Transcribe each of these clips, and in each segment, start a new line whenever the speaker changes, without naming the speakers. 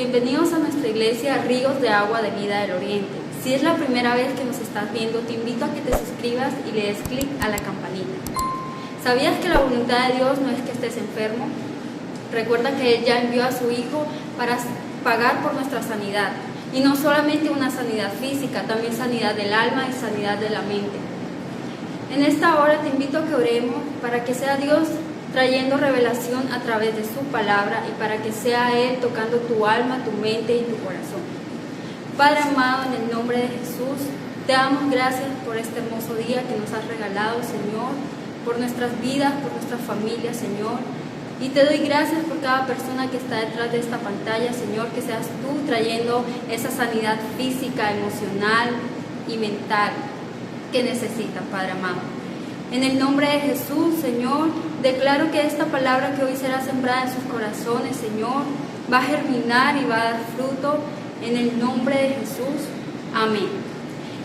Bienvenidos a nuestra iglesia Ríos de Agua de Vida del Oriente. Si es la primera vez que nos estás viendo, te invito a que te suscribas y le des clic a la campanita. ¿Sabías que la voluntad de Dios no es que estés enfermo? Recuerda que Él ya envió a su Hijo para pagar por nuestra sanidad. Y no solamente una sanidad física, también sanidad del alma y sanidad de la mente. En esta hora te invito a que oremos para que sea Dios trayendo revelación a través de su palabra y para que sea Él tocando tu alma, tu mente y tu corazón. Padre amado, en el nombre de Jesús, te damos gracias por este hermoso día que nos has regalado, Señor, por nuestras vidas, por nuestra familia, Señor. Y te doy gracias por cada persona que está detrás de esta pantalla, Señor, que seas tú trayendo esa sanidad física, emocional y mental que necesitan, Padre amado. En el nombre de Jesús, Señor, declaro que esta palabra que hoy será sembrada en sus corazones, Señor, va a germinar y va a dar fruto en el nombre de Jesús. Amén.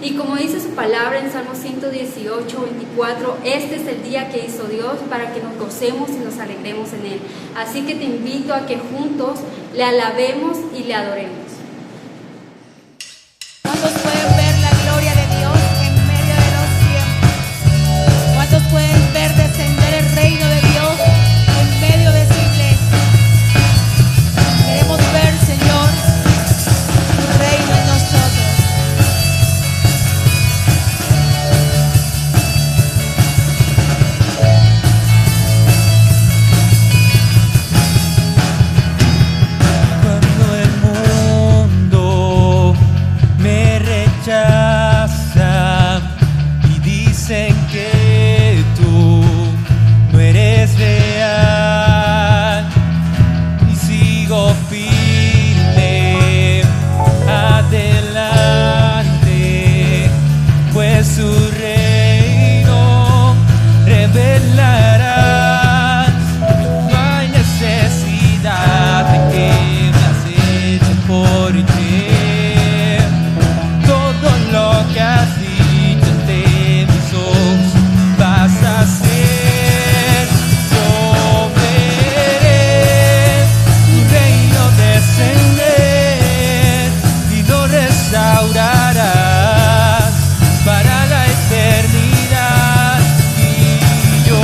Y como dice su palabra en Salmo 118, 24, este es el día que hizo Dios para que nos gocemos y nos alegremos en Él. Así que te invito a que juntos le alabemos y le adoremos.
¿Cuántos pueden ver la gloria de Dios en medio de los tiempos? ¿Cuántos pueden ver descender el reino de Dios en medio de su iglesia? Queremos ver, Señor, tu reino en nosotros.
Cuando el mundo me rechaza y dicen que tú no eres real, y sigo firme adelante, pues su reino revelarás. No hay necesidad de que me aceche, porque todo lo que has dicho ante mis ojos vas a hacer. Yo veré tu reino descender y lo restaurarás para la eternidad. Y yo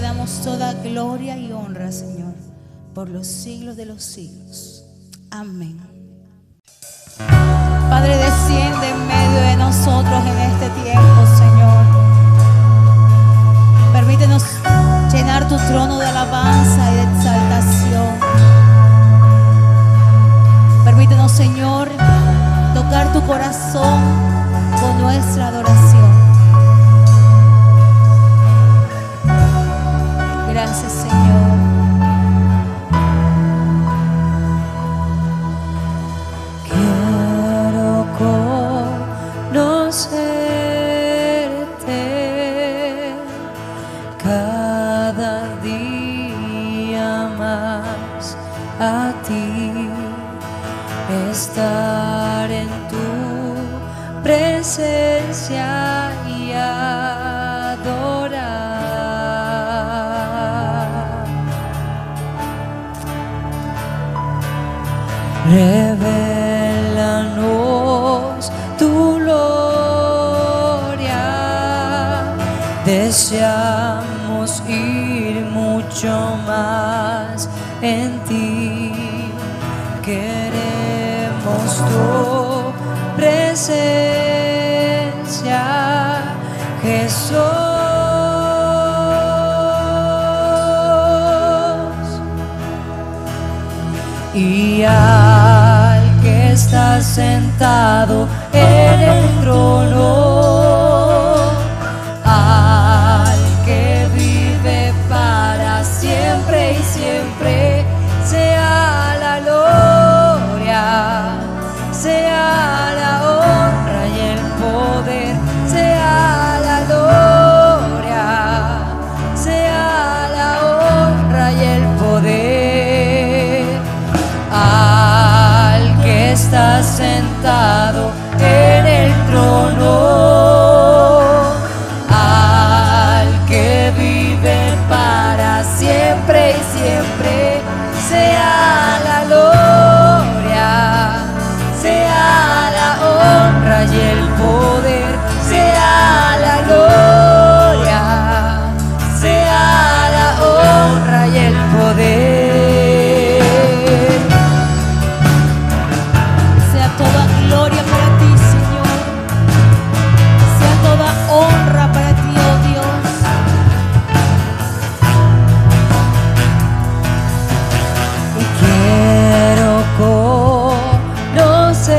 damos toda gloria y honra, Señor, por los siglos de los siglos. Amén. Padre, desciende en medio de nosotros en este tiempo, Señor. Permítenos llenar tu trono de alabanza y de exaltación. Permítenos, Señor, tocar tu corazón con nuestra adoración. Gracias, Señor.
Quiero conocerte cada día más, a ti, estar en tu presencia y adorar. Revélanos tu gloria, deseamos ir mucho más en ti, queremos tu presencia, Jesús. Y al que está sentado en el trono, al que vive para siempre y siempre, sea la gloria, sea la honra y el poder, sea la gloria, sea la honra y el poder. Al que está sentado en el trono, al que vive para siempre y siempre, sea la gloria, sea la honra y el poder, sea la gloria, sea la honra y el poder.
Toda gloria para ti, Señor. Sea toda honra para ti, oh Dios.
Y quiero conocerte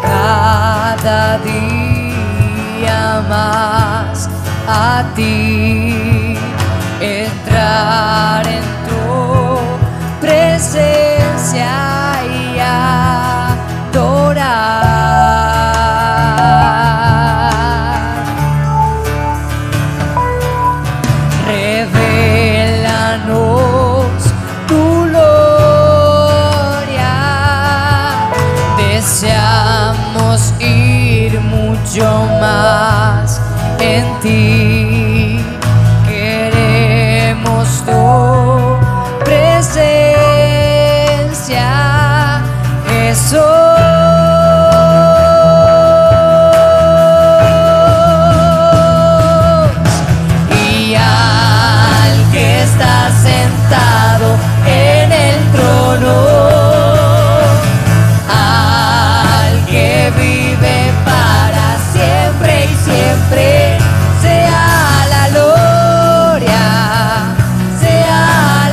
cada día más, a ti, entrar en tu presencia y adorar. Revélanos tu gloria, deseamos ir mucho más en ti, queremos tu presencia, Jesús. Y al que está sentado en el trono, al que vive para siempre y siempre, sea la gloria, sea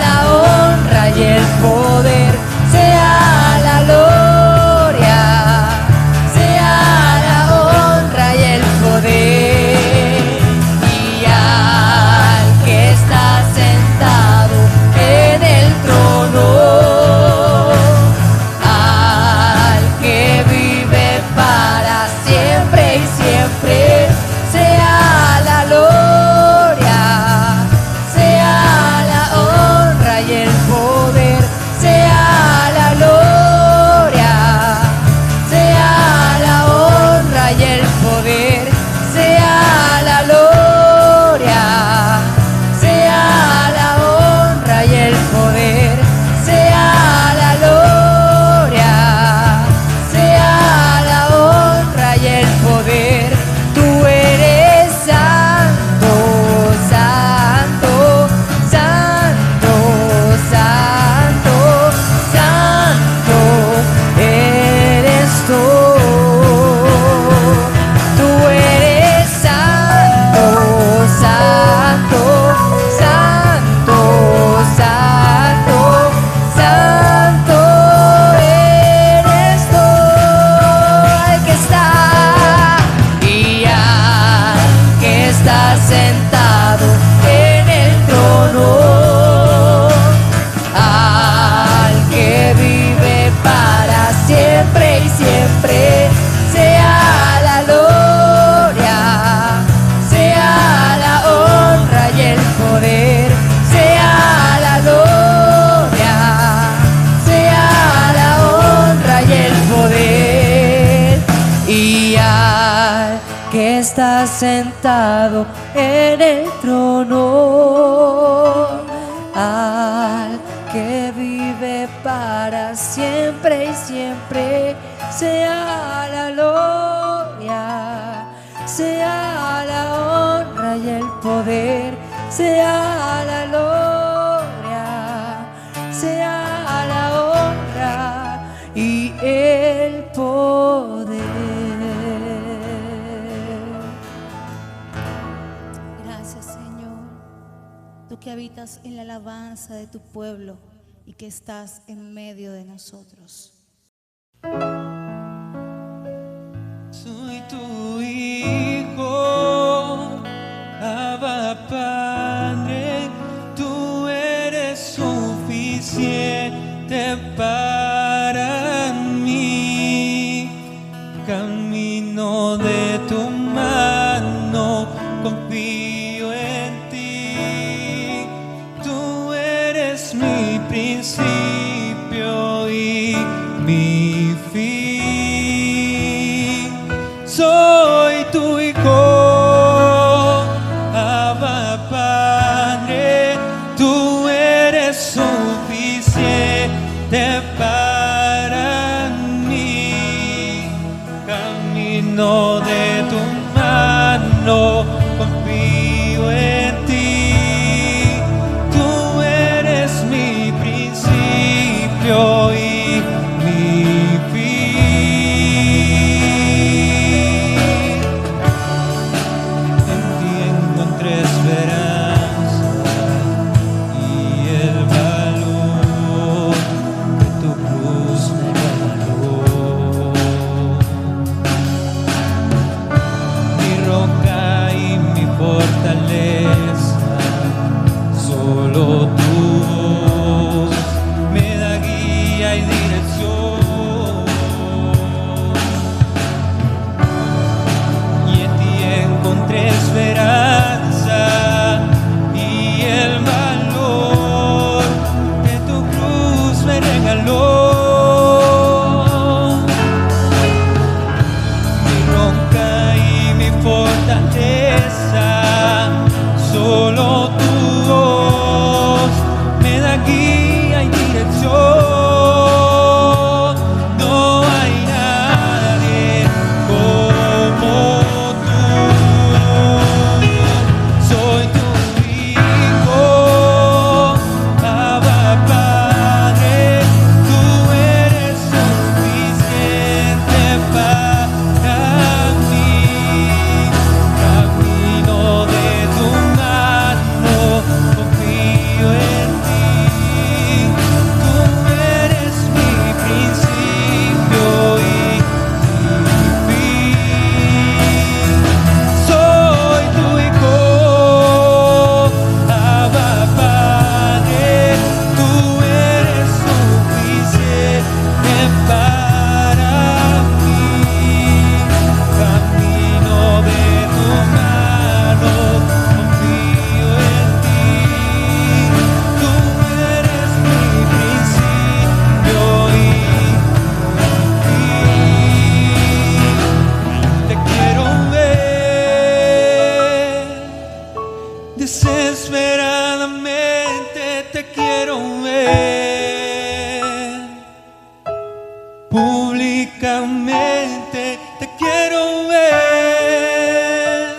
la honra y el poder, sea la gloria, sentado en el trono, al que vive para siempre y siempre, sea la gloria, sea la honra y el poder, sea la gloria, sea la honra y el poder. Y al que está sentado en el trono, al que vive para siempre y siempre, sea la gloria, sea la honra y el poder, sea la gloria, sea la honra y el poder.
Gracias, Señor. Tú que habitas en la alabanza de tu pueblo y que estás en medio de nosotros.
Soy tu hijo, Abba Padre, tú eres suficiente para mí. Camino de tu mano, confío en ti. Tú eres mi principio y mi fin. Soy tu hijo, Abba Padre, tú eres suficiente para mí. Camino de tu mano, confío en ti. Tú eres mi principio y mi fin. En ti encontré esperanza y el valor que tu cruz me regaló. Mi roca y mi fortaleza, solo tu voz me da guía y dirección. Y en ti encontré esperanza y el valor que tu cruz me regaló. Mi roca y mi fortaleza, solo tu voz me da guía y dirección. No hay nadie como tú. Soy tu hijo, Abba Padre, tú eres suficiente para mí. Camino de tu mano, confío en ti. Tú eres mi principio y mi fin. Soy tu hijo, Abba Padre, tú eres suficiente para mí. Camino de tu mano, confío en ti. Tú eres mi principio y mi fin. Te quiero ver, desesperadamente te quiero ver. Públicamente te quiero ver.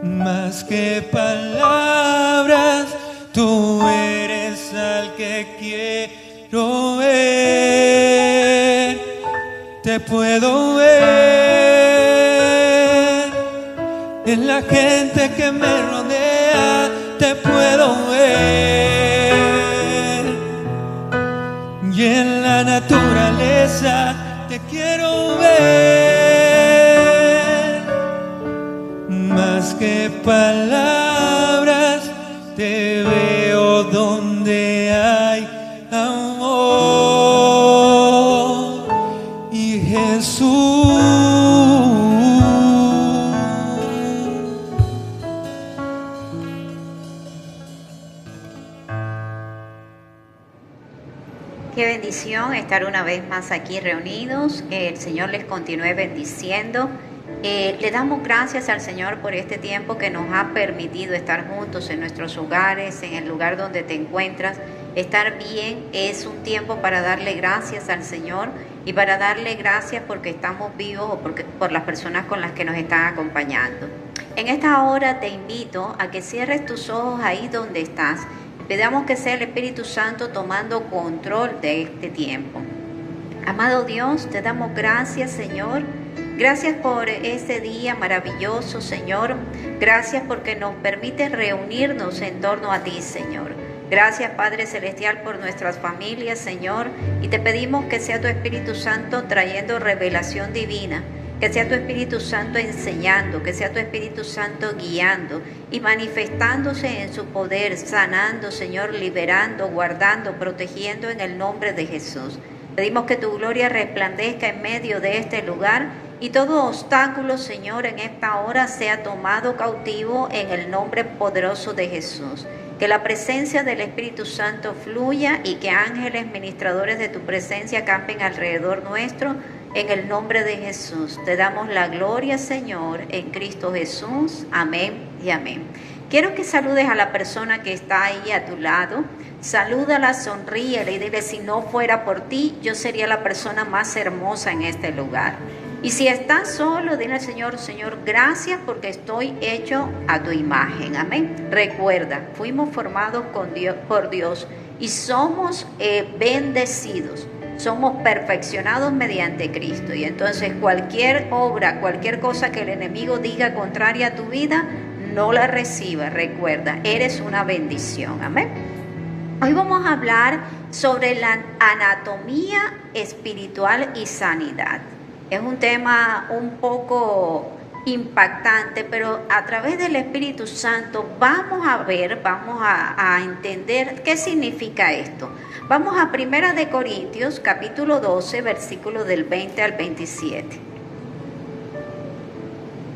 Más que palabras, tú eres al que quiero ver. Te puedo ver en la gente que me rodea, te puedo ver. Y en la naturaleza te quiero ver. Más más que palabras, te veo donde hay amor. Y Jesús,
qué bendición estar una vez más aquí reunidos. Que el Señor les continúe bendiciendo. Le damos gracias al Señor por este tiempo que nos ha permitido estar juntos en nuestros hogares, en el lugar donde te encuentras. Estar bien es un tiempo para darle gracias al Señor y para darle gracias porque estamos vivos o por las personas con las que nos están acompañando. En esta hora te invito a que cierres tus ojos ahí donde estás. Pedamos que sea el Espíritu Santo tomando control de este tiempo. Amado Dios, te damos gracias, Señor. Gracias por este día maravilloso, Señor. Gracias porque nos permite reunirnos en torno a ti, Señor. Gracias, Padre Celestial, por nuestras familias, Señor. Y te pedimos que sea tu Espíritu Santo trayendo revelación divina. Que sea tu Espíritu Santo enseñando, que sea tu Espíritu Santo guiando y manifestándose en su poder, sanando, Señor, liberando, guardando, protegiendo en el nombre de Jesús. Pedimos que tu gloria resplandezca en medio de este lugar y todo obstáculo, Señor, en esta hora sea tomado cautivo en el nombre poderoso de Jesús. Que la presencia del Espíritu Santo fluya y que ángeles ministradores de tu presencia campen alrededor nuestro. En el nombre de Jesús, te damos la gloria, Señor, en Cristo Jesús. Amén y amén. Quiero que saludes a la persona que está ahí a tu lado. Salúdala, sonríele y dile: si no fuera por ti, yo sería la persona más hermosa en este lugar. Y si estás solo, dile al Señor: Señor, gracias porque estoy hecho a tu imagen. Amén. Recuerda, fuimos formados por Dios y somos bendecidos. Somos perfeccionados mediante Cristo. Y entonces cualquier obra, cualquier cosa que el enemigo diga contraria a tu vida, no la reciba. Recuerda, eres una bendición. Amén. Hoy vamos a hablar sobre la anatomía espiritual y sanidad. Es un tema un poco impactante, pero a través del Espíritu Santo vamos a entender qué significa esto. Vamos a 1 Corintios, capítulo 12, versículo del 20 al 27.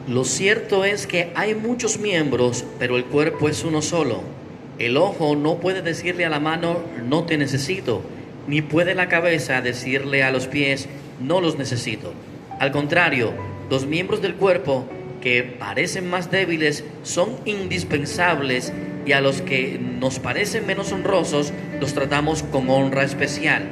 Lo cierto es que hay muchos miembros, pero el cuerpo es uno solo. El ojo no puede decirle a la mano: no te necesito, ni puede la cabeza decirle a los pies: no los necesito. Al contrario, los miembros del cuerpo que parecen más débiles son indispensables, y a los que nos parecen menos honrosos los tratamos con honra especial.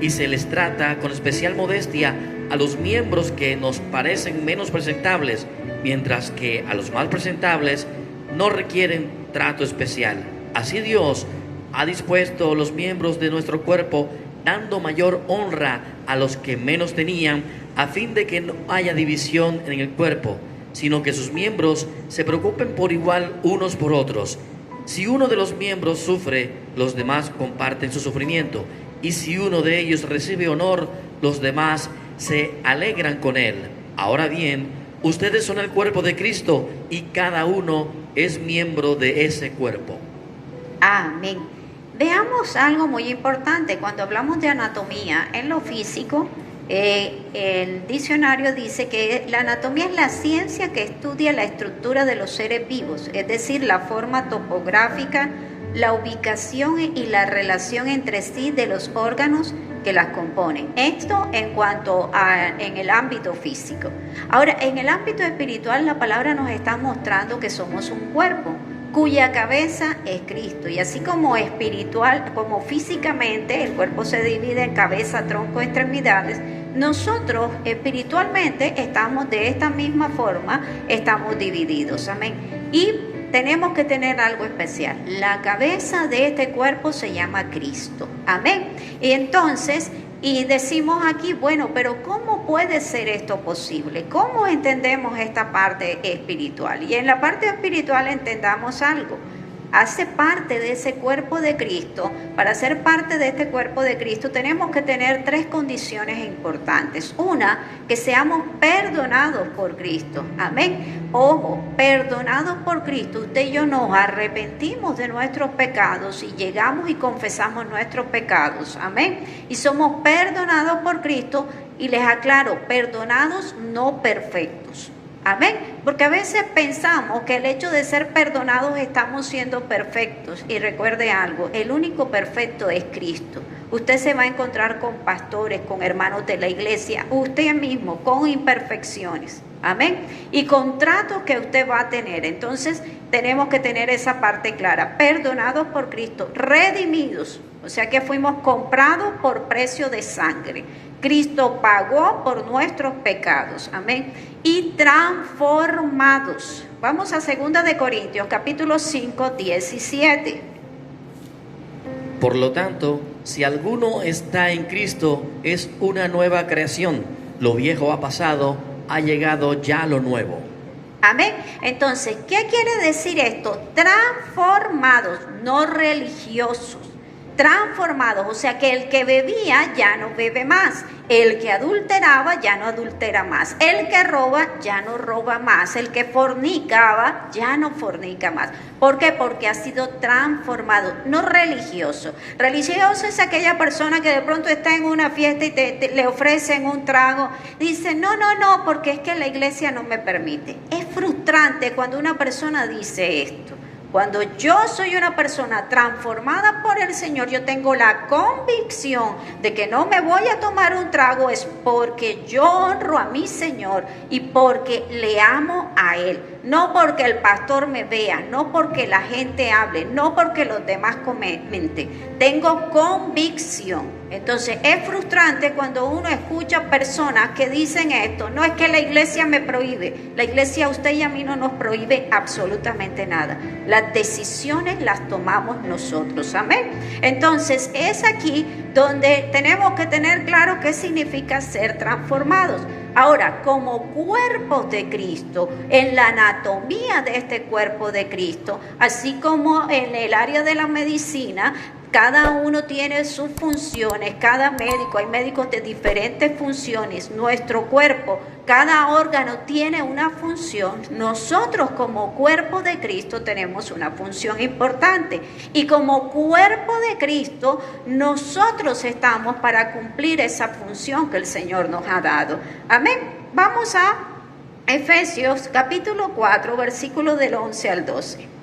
Y se les trata con especial modestia a los miembros que nos parecen menos presentables, mientras que a los más presentables no requieren trato especial. Así Dios ha dispuesto los miembros de nuestro cuerpo, dando mayor honra a los que menos tenían, a fin de que no haya división en el cuerpo, sino que sus miembros se preocupen por igual unos por otros. Si uno de los miembros sufre, los demás comparten su sufrimiento, y si uno de ellos recibe honor, los demás se alegran con él. Ahora bien, ustedes son el cuerpo de Cristo y cada uno es miembro de ese cuerpo.
Amén. Veamos algo muy importante. Cuando hablamos de anatomía en lo físico, el diccionario dice que la anatomía es la ciencia que estudia la estructura de los seres vivos, es decir, la forma topográfica, la ubicación y la relación entre sí de los órganos que las componen. Esto en cuanto en el ámbito físico. Ahora, en el ámbito espiritual, la palabra nos está mostrando que somos un cuerpo cuya cabeza es Cristo. Y así como espiritual, como físicamente el cuerpo se divide en cabeza, tronco, extremidades, nosotros espiritualmente estamos de esta misma forma, estamos divididos. Amén. Y tenemos que tener algo especial. La cabeza de este cuerpo se llama Cristo. Amén. Y entonces, y decimos aquí, bueno, pero ¿cómo puede ser esto posible? ¿Cómo entendemos esta parte espiritual? Y en la parte espiritual entendamos algo. hace parte de ese cuerpo de Cristo, para ser parte de este cuerpo de Cristo, tenemos que tener 3 condiciones importantes. Una, que seamos perdonados por Cristo. Amén. Ojo, perdonados por Cristo. Usted y yo nos arrepentimos de nuestros pecados y llegamos y confesamos nuestros pecados. Amén. Y somos perdonados por Cristo, y les aclaro, perdonados, no perfectos. Amén. Porque a veces pensamos que el hecho de ser perdonados estamos siendo perfectos. Y recuerde algo, el único perfecto es Cristo. Usted se va a encontrar con pastores, con hermanos de la iglesia, usted mismo, con imperfecciones. Amén. Y con tratos que usted va a tener. Entonces tenemos que tener esa parte clara. Perdonados por Cristo, redimidos. O sea que fuimos comprados por precio de sangre. Cristo pagó por nuestros pecados. Amén. Y transformados. Vamos a 2 de Corintios, capítulo 5, 17.
Por lo tanto, si alguno está en Cristo, es una nueva creación. Lo viejo ha pasado, ha llegado ya lo nuevo.
Amén. Entonces, ¿qué quiere decir esto? Transformados, no religiosos. Transformados, o sea que el que bebía ya no bebe más, el que adulteraba ya no adultera más, el que roba ya no roba más, el que fornicaba ya no fornica más. ¿Por qué? Porque ha sido transformado, no religioso. Religioso es aquella persona que de pronto está en una fiesta y le ofrecen un trago, dice no, porque es que la iglesia no me permite. Es frustrante cuando una persona dice esto. Cuando yo soy una persona transformada por el Señor, yo tengo la convicción de que no me voy a tomar un trago, es porque yo honro a mi Señor y porque le amo a Él. No porque el pastor me vea, no porque la gente hable, no porque los demás comenten. Tengo convicción. Entonces es frustrante cuando uno escucha personas que dicen esto. No es que la iglesia me prohíbe. La iglesia a usted y a mí no nos prohíbe absolutamente nada. Las decisiones las tomamos nosotros. Amén. Entonces es aquí donde tenemos que tener claro qué significa ser transformados. Ahora, como cuerpo de Cristo, en la anatomía de este cuerpo de Cristo, así como en el área de la medicina, cada uno tiene sus funciones, cada médico, hay médicos de diferentes funciones. Nuestro cuerpo, cada órgano tiene una función. Nosotros como cuerpo de Cristo tenemos una función importante. Y como cuerpo de Cristo, nosotros estamos para cumplir esa función que el Señor nos ha dado. Amén. Vamos a Efesios capítulo 4, versículos del 11 al 12.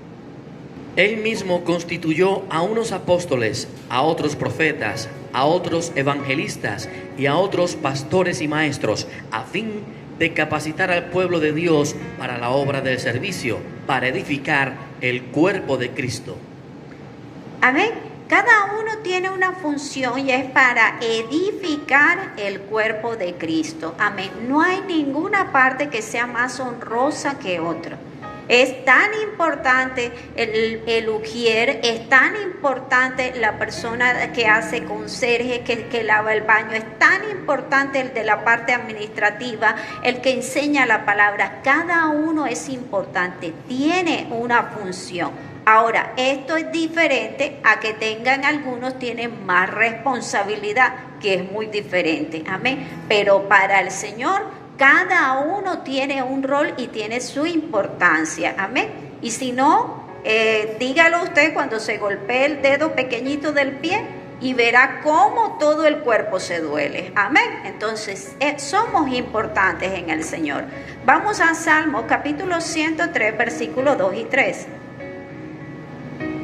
Él mismo constituyó a unos apóstoles, a otros profetas, a otros evangelistas y a otros pastores y maestros, a fin de capacitar al pueblo de Dios para la obra del servicio, para edificar el cuerpo de Cristo.
Amén. Cada uno tiene una función y es para edificar el cuerpo de Cristo. Amén. No hay ninguna parte que sea más honrosa que otra. Es tan importante el ujier, es tan importante la persona que hace conserje, que lava el baño, es tan importante el de la parte administrativa, el que enseña la palabra. Cada uno es importante, tiene una función. Ahora, esto es diferente a que algunos tienen más responsabilidad, que es muy diferente. Amén. Pero para el Señor, cada uno tiene un rol y tiene su importancia. Amén. Y si no, dígalo usted cuando se golpee el dedo pequeñito del pie y verá cómo todo el cuerpo se duele. Amén. Entonces, somos importantes en el Señor. Vamos a Salmos capítulo 103, versículos 2 y 3.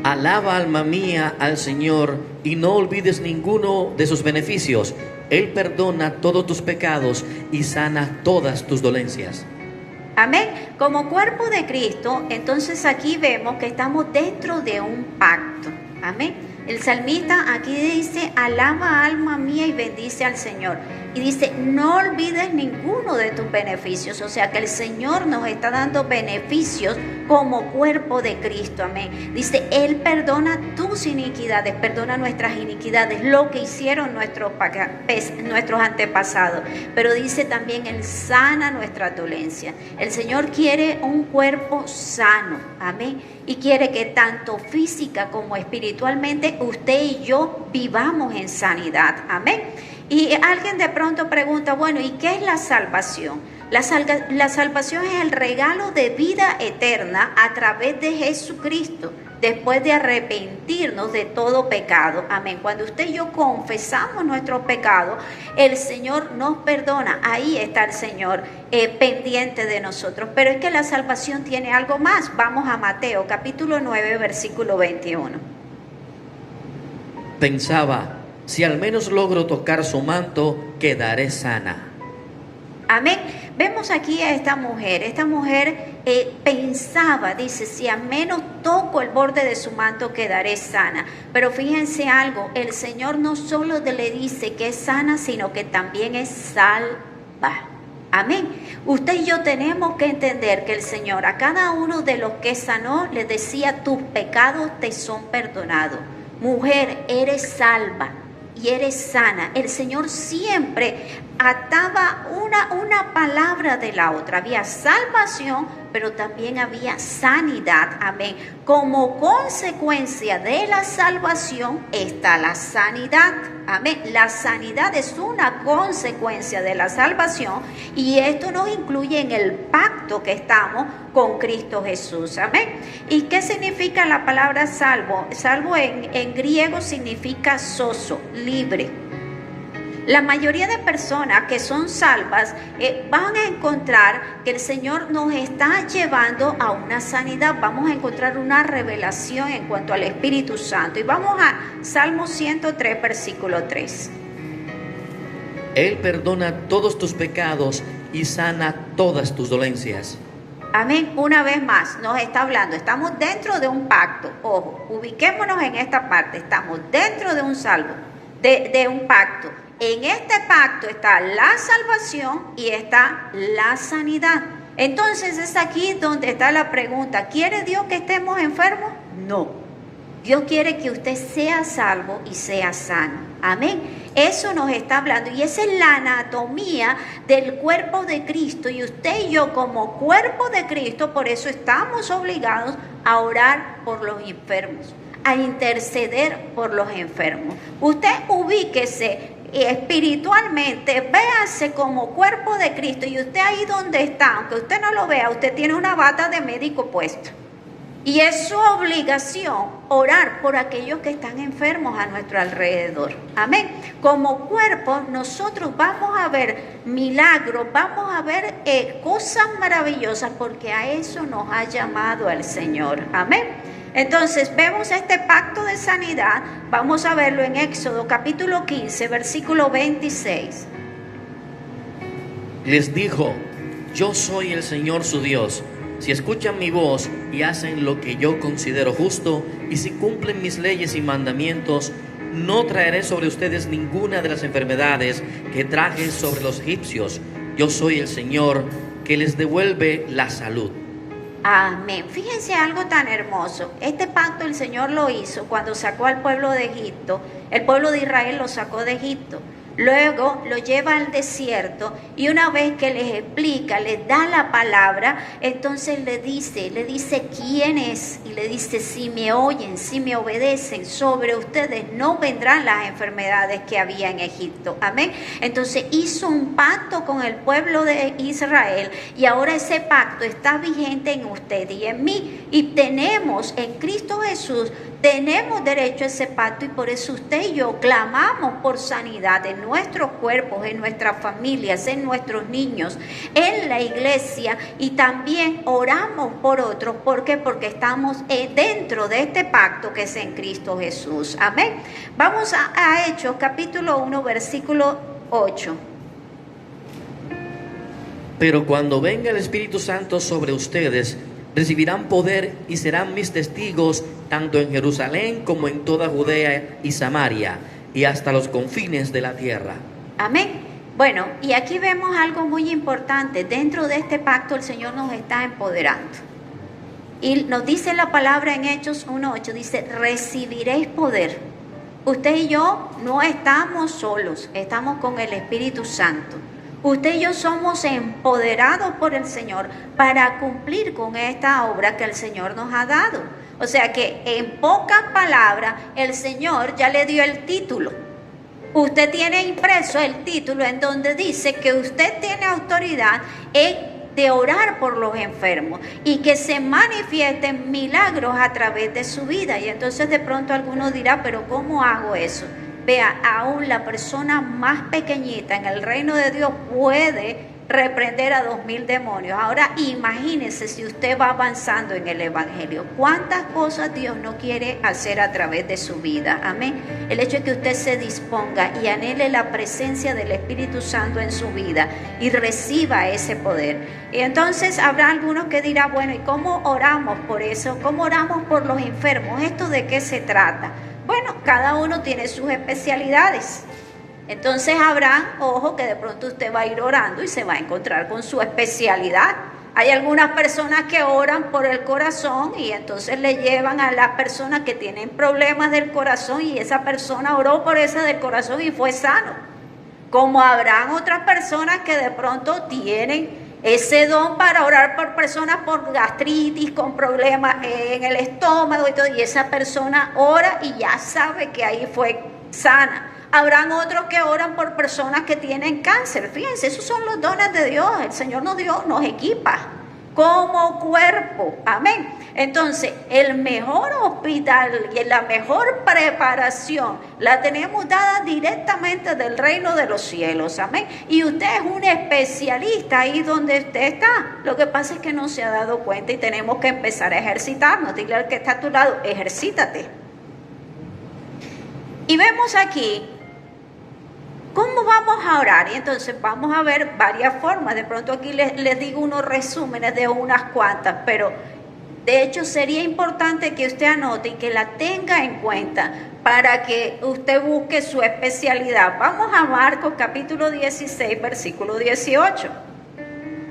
Alaba, alma mía, al Señor y no olvides ninguno de sus beneficios. Él perdona todos tus pecados y sana todas tus dolencias.
Amén. Como cuerpo de Cristo, entonces aquí vemos que estamos dentro de un pacto. Amén. El salmista aquí dice, alaba alma mía y bendice al Señor. Y dice, no olvides ninguno de tus beneficios. O sea que el Señor nos está dando beneficios como cuerpo de Cristo. Amén. Dice, Él perdona tus iniquidades, perdona nuestras iniquidades, lo que hicieron nuestros antepasados. Pero dice también, Él sana nuestra dolencia. El Señor quiere un cuerpo sano. Amén. Y quiere que tanto física como espiritualmente usted y yo vivamos en sanidad. Amén. Y alguien de pronto pregunta, bueno, ¿y qué es la salvación? La salvación es el regalo de vida eterna a través de Jesucristo, después de arrepentirnos de todo pecado. Amén. Cuando usted y yo confesamos nuestros pecados, el Señor nos perdona. Ahí está el Señor pendiente de nosotros. Pero es que la salvación tiene algo más. Vamos a Mateo capítulo 9, versículo 21.
Pensaba, si al menos logro tocar su manto, quedaré sana.
Amén. Vemos aquí a esta mujer. Esta mujer pensaba, dice, si al menos toco el borde de su manto quedaré sana. Pero fíjense algo, el Señor no solo le dice que es sana, sino que también es salva. Amén. Usted y yo tenemos que entender que el Señor a cada uno de los que sanó le decía, tus pecados te son perdonados. Mujer, eres salva y eres sana. El Señor siempre ataba una palabra de la otra. Había salvación, pero también había sanidad. Amén. Como consecuencia de la salvación está la sanidad. Amén. La sanidad es una consecuencia de la salvación y esto nos incluye en el pacto que estamos con Cristo Jesús. Amén. ¿Y qué significa la palabra salvo? Salvo en griego significa soso, libre. La mayoría de personas que son salvas van a encontrar que el Señor nos está llevando a una sanidad. Vamos a encontrar una revelación en cuanto al Espíritu Santo. Y vamos a Salmo 103, versículo 3.
Él perdona todos tus pecados y sana todas tus dolencias.
Amén. Una vez más nos está hablando. Estamos dentro de un pacto. Ojo, ubiquémonos en esta parte. Estamos dentro de un salvo, de un pacto. En este pacto está la salvación y está la sanidad. Entonces es aquí donde está la pregunta. ¿Quiere Dios que estemos enfermos? No. Dios quiere que usted sea salvo y sea sano. Amén. Eso nos está hablando y esa es la anatomía del cuerpo de Cristo. Y usted y yo como cuerpo de Cristo, por eso estamos obligados a orar por los enfermos, a interceder por los enfermos. Usted ubíquese espiritualmente, véase como cuerpo de Cristo y usted ahí donde está, aunque usted no lo vea, usted tiene una bata de médico puesta y es su obligación orar por aquellos que están enfermos a nuestro alrededor. Amén. Como cuerpo nosotros vamos a ver milagros, vamos a ver cosas maravillosas porque a eso nos ha llamado el Señor. Amén. Entonces vemos este pacto de sanidad, vamos a verlo en Éxodo capítulo 15, versículo 26.
Les dijo, yo soy el Señor su Dios. Si escuchan mi voz y hacen lo que yo considero justo, y si cumplen mis leyes y mandamientos, no traeré sobre ustedes ninguna de las enfermedades que traje sobre los egipcios. Yo soy el Señor que les devuelve la salud.
Amén. Fíjense algo tan hermoso. Este pacto el Señor lo hizo cuando sacó al pueblo de Egipto. El pueblo de Israel lo sacó de Egipto. Luego lo lleva al desierto y una vez que les explica, les da la palabra, entonces le dice quién es y le dice si me oyen, si me obedecen, sobre ustedes no vendrán las enfermedades que había en Egipto. Amén. Entonces hizo un pacto con el pueblo de Israel y ahora ese pacto está vigente en usted y en mí y tenemos en Cristo Jesús, tenemos derecho a ese pacto y por eso usted y yo clamamos por sanidad en nuestros cuerpos, en nuestras familias, en nuestros niños, en la iglesia y también oramos por otros. ¿Por qué? Porque estamos dentro de este pacto que es en Cristo Jesús. Amén. Vamos a Hechos capítulo 1 versículo 8.
Pero cuando venga el Espíritu Santo sobre ustedes, recibirán poder y serán mis testigos tanto en Jerusalén como en toda Judea y Samaria y hasta los confines de la tierra.
Amén. Bueno, y aquí vemos algo muy importante. Dentro de este pacto el Señor nos está empoderando. Y nos dice la palabra en Hechos 1:8, dice, recibiréis poder. Usted y yo no estamos solos, estamos con el Espíritu Santo. Usted y yo somos empoderados por el Señor para cumplir con esta obra que el Señor nos ha dado. O sea que en pocas palabras el Señor ya le dio el título. Usted tiene impreso el título en donde dice que usted tiene autoridad de orar por los enfermos y que se manifiesten milagros a través de su vida. Y entonces de pronto alguno dirá, pero ¿cómo hago eso? Vea, aún la persona más pequeñita en el reino de Dios puede reprender a 2000 demonios. Ahora imagínese si usted va avanzando en el Evangelio, cuántas cosas Dios no quiere hacer a través de su vida. Amén. El hecho de que usted se disponga y anhele la presencia del Espíritu Santo en su vida y reciba ese poder. Y entonces habrá algunos que dirán, bueno, ¿y cómo oramos por eso? ¿Cómo oramos por los enfermos? ¿Esto de qué se trata? Bueno, cada uno tiene sus especialidades. Entonces habrá, ojo, que de pronto usted va a ir orando y se va a encontrar con su especialidad. Hay algunas personas que oran por el corazón y entonces le llevan a las personas que tienen problemas del corazón y esa persona oró por esa del corazón y fue sano. Como habrán otras personas que de pronto tienen ese don para orar por personas por gastritis, con problemas en el estómago y todo, y esa persona ora y ya sabe que ahí fue sana. Habrán otros que oran por personas que tienen cáncer. Fíjense, esos son los dones de Dios. El Señor nos equipa como cuerpo. Amén. Entonces, el mejor hospital y la mejor preparación la tenemos dada directamente del reino de los cielos. Amén. Y usted es un especialista ahí donde usted está. Lo que pasa es que no se ha dado cuenta y tenemos que empezar a ejercitarnos. Dile al que está a tu lado, ejercítate. Y vemos aquí ¿cómo vamos a orar? Y entonces vamos a ver varias formas. De pronto aquí les digo unos resúmenes de unas cuantas, pero de hecho sería importante que usted anote y que la tenga en cuenta para que usted busque su especialidad. Vamos a Marcos capítulo 16, versículo 18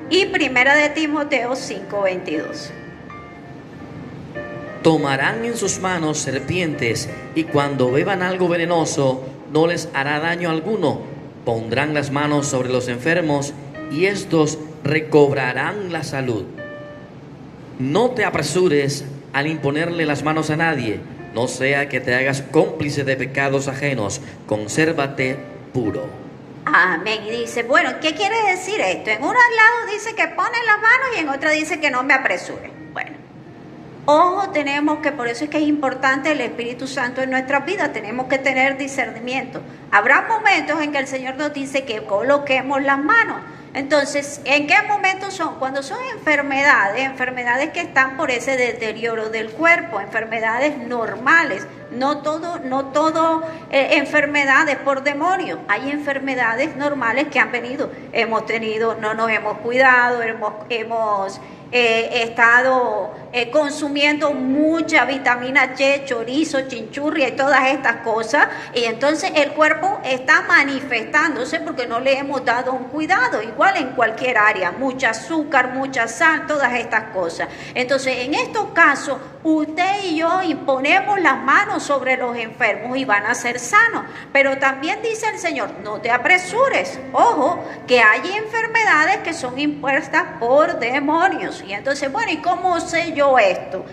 y primera de Timoteo 5:22.
Tomarán en sus manos serpientes y cuando beban algo venenoso no les hará daño alguno. Pondrán las manos sobre los enfermos y estos recobrarán la salud. No te apresures al imponerle las manos a nadie, no sea que te hagas cómplice de pecados ajenos. Consérvate puro.
Amén. Y dice, bueno, ¿qué quiere decir esto? En un lado dice que pone las manos y en otro dice que no me apresure. Bueno, ojo, tenemos que, por eso es que es importante el Espíritu Santo en nuestras vidas, tenemos que tener discernimiento. Habrá momentos en que el Señor nos dice que coloquemos las manos. Entonces, ¿en qué momentos son? Cuando son enfermedades que están por ese deterioro del cuerpo, enfermedades normales, no todo enfermedades por demonio. Hay enfermedades normales que han venido, no nos hemos cuidado, hemos estado consumiendo mucha vitamina Y, chorizo, chinchurria y todas estas cosas, y entonces el cuerpo está manifestándose porque no le hemos dado un cuidado, igual en cualquier área, mucha azúcar, mucha sal, todas estas cosas. Entonces en estos casos usted y yo imponemos las manos sobre los enfermos y van a ser sanos, pero también dice el Señor, no te apresures, ojo, que hay enfermedades que son impuestas por demonios. Y entonces, bueno, ¿y cómo sé yo esto?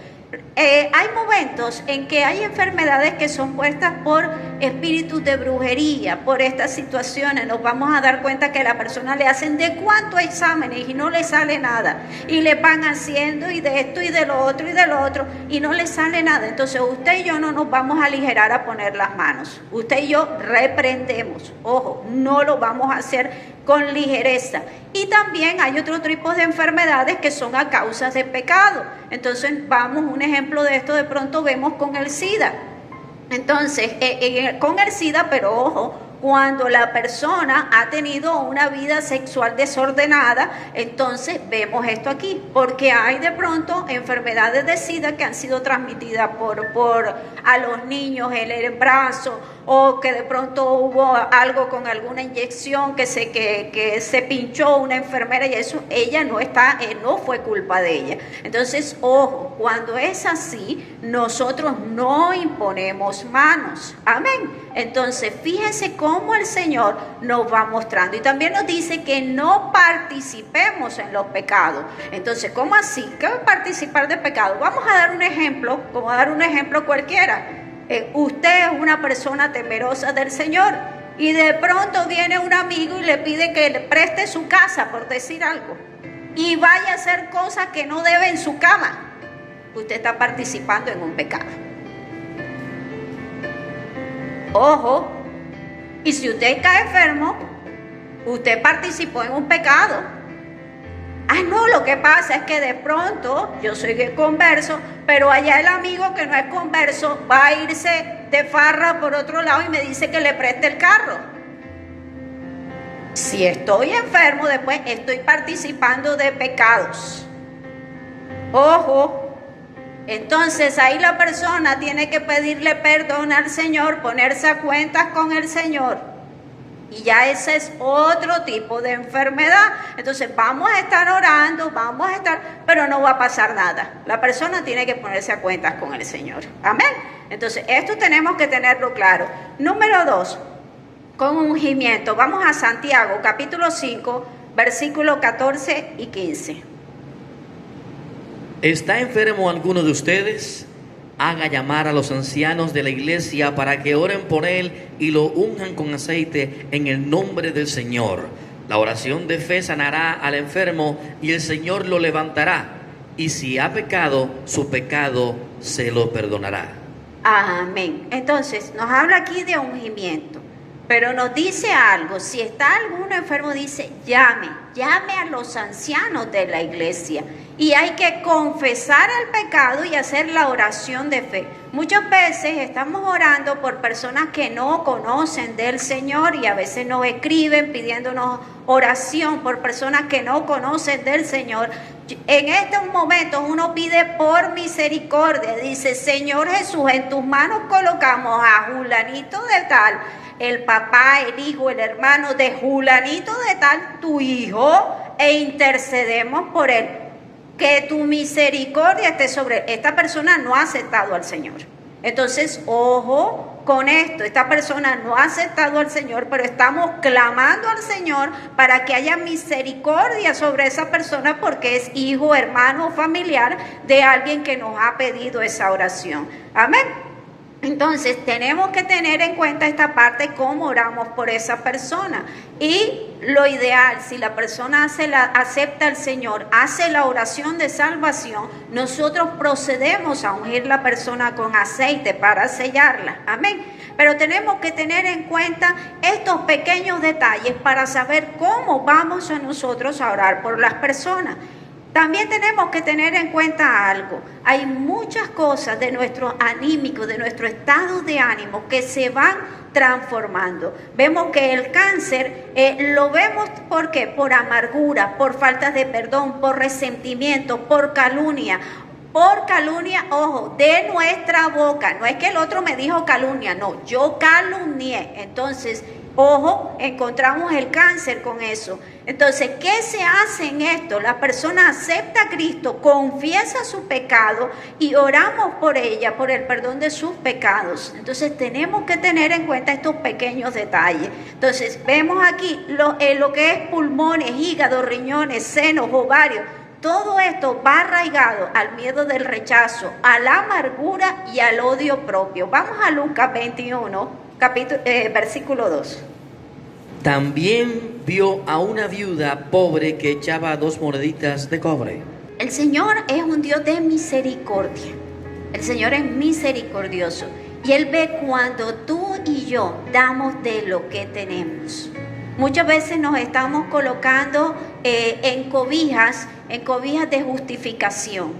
Hay momentos en que hay enfermedades que son puestas por espíritus de brujería, por estas situaciones. Nos vamos a dar cuenta que a la persona le hacen de cuántos exámenes y no le sale nada. Y le van haciendo y de esto y de lo otro y de lo otro y no le sale nada. Entonces usted y yo no nos vamos a aligerar a poner las manos. Usted y yo reprendemos. Ojo, no lo vamos a hacer con ligereza. Y también hay otro tipo de enfermedades que son a causa de pecado. Entonces vamos, un ejemplo de esto de pronto vemos con el SIDA. Entonces con el SIDA, pero ojo, cuando la persona ha tenido una vida sexual desordenada, entonces vemos esto aquí, porque hay de pronto enfermedades de SIDA que han sido transmitidas por a los niños en el brazo o que de pronto hubo algo con alguna inyección que se pinchó una enfermera y eso, ella no fue culpa de ella. Entonces, ojo, cuando es así, nosotros no imponemos manos. Amén. Entonces, fíjense cómo el Señor nos va mostrando. Y también nos dice que no participemos en los pecados. Entonces, ¿cómo así? ¿Qué es participar de pecado? Vamos a dar un ejemplo, como dar un ejemplo cualquiera. Usted es una persona temerosa del Señor y de pronto viene un amigo y le pide que le preste su casa, por decir algo, y vaya a hacer cosas que no debe en su cama. Usted está participando en un pecado. Ojo, y si usted cae enfermo, usted participó en un pecado. No, lo que pasa es que de pronto yo soy converso, pero allá el amigo que no es converso va a irse de farra por otro lado y me dice que le preste el carro. Si estoy enfermo, después estoy participando de pecados. Ojo, entonces ahí la persona tiene que pedirle perdón al Señor, ponerse a cuentas con el Señor. Y ya ese es otro tipo de enfermedad. Entonces vamos a estar orando, pero no va a pasar nada. La persona tiene que ponerse a cuentas con el Señor. Amén. Entonces esto tenemos que tenerlo claro. Número 2, con ungimiento. Vamos a Santiago, capítulo 5, versículos 14 y 15.
¿Está enfermo alguno de ustedes? Haga llamar a los ancianos de la iglesia para que oren por él y lo unjan con aceite en el nombre del Señor. La oración de fe sanará al enfermo y el Señor lo levantará. Y si ha pecado, su pecado se lo perdonará.
Amén. Entonces, nos habla aquí de ungimiento, pero nos dice algo. Si está alguno enfermo, dice, llame a los ancianos de la iglesia. Y hay que confesar el pecado y hacer la oración de fe. Muchas veces estamos orando por personas que no conocen del Señor y a veces nos escriben pidiéndonos oración por personas que no conocen del Señor. En estos momentos uno pide por misericordia. Dice, Señor Jesús, en tus manos colocamos a Julanito de tal, el papá, el hijo, el hermano de Julanito de tal, tu hijo, e intercedemos por él. Que tu misericordia esté sobre él. Esta persona no ha aceptado al Señor. Entonces, ojo con esto. Esta persona no ha aceptado al Señor, pero estamos clamando al Señor para que haya misericordia sobre esa persona porque es hijo, hermano, familiar de alguien que nos ha pedido esa oración. Amén. Entonces tenemos que tener en cuenta esta parte, cómo oramos por esa persona. Y lo ideal, si la persona acepta al Señor, hace la oración de salvación, nosotros procedemos a ungir la persona con aceite para sellarla. Amén. Pero tenemos que tener en cuenta estos pequeños detalles para saber cómo vamos a nosotros a orar por las personas. También tenemos que tener en cuenta algo. Hay muchas cosas de nuestro anímico, de nuestro estado de ánimo que se van transformando. Vemos que el cáncer lo vemos ¿por qué? Por amargura, por falta de perdón, por resentimiento, por calumnia. Por calumnia, ojo, de nuestra boca. No es que el otro me dijo calumnia, no, yo calumnié. Entonces, ojo, encontramos el cáncer con eso. Entonces, ¿qué se hace en esto? La persona acepta a Cristo, confiesa su pecado y oramos por ella, por el perdón de sus pecados. Entonces, tenemos que tener en cuenta estos pequeños detalles. Entonces, vemos aquí lo que es pulmones, hígado, riñones, senos, ovarios. Todo esto va arraigado al miedo del rechazo, a la amargura y al odio propio. Vamos a Lucas 21, versículo 2.
También vio a una viuda pobre que echaba 2 moneditas de cobre.
El Señor es un Dios de misericordia. El Señor es misericordioso. Y Él ve cuando tú y yo damos de lo que tenemos. Muchas veces nos estamos colocando en cobijas de justificación.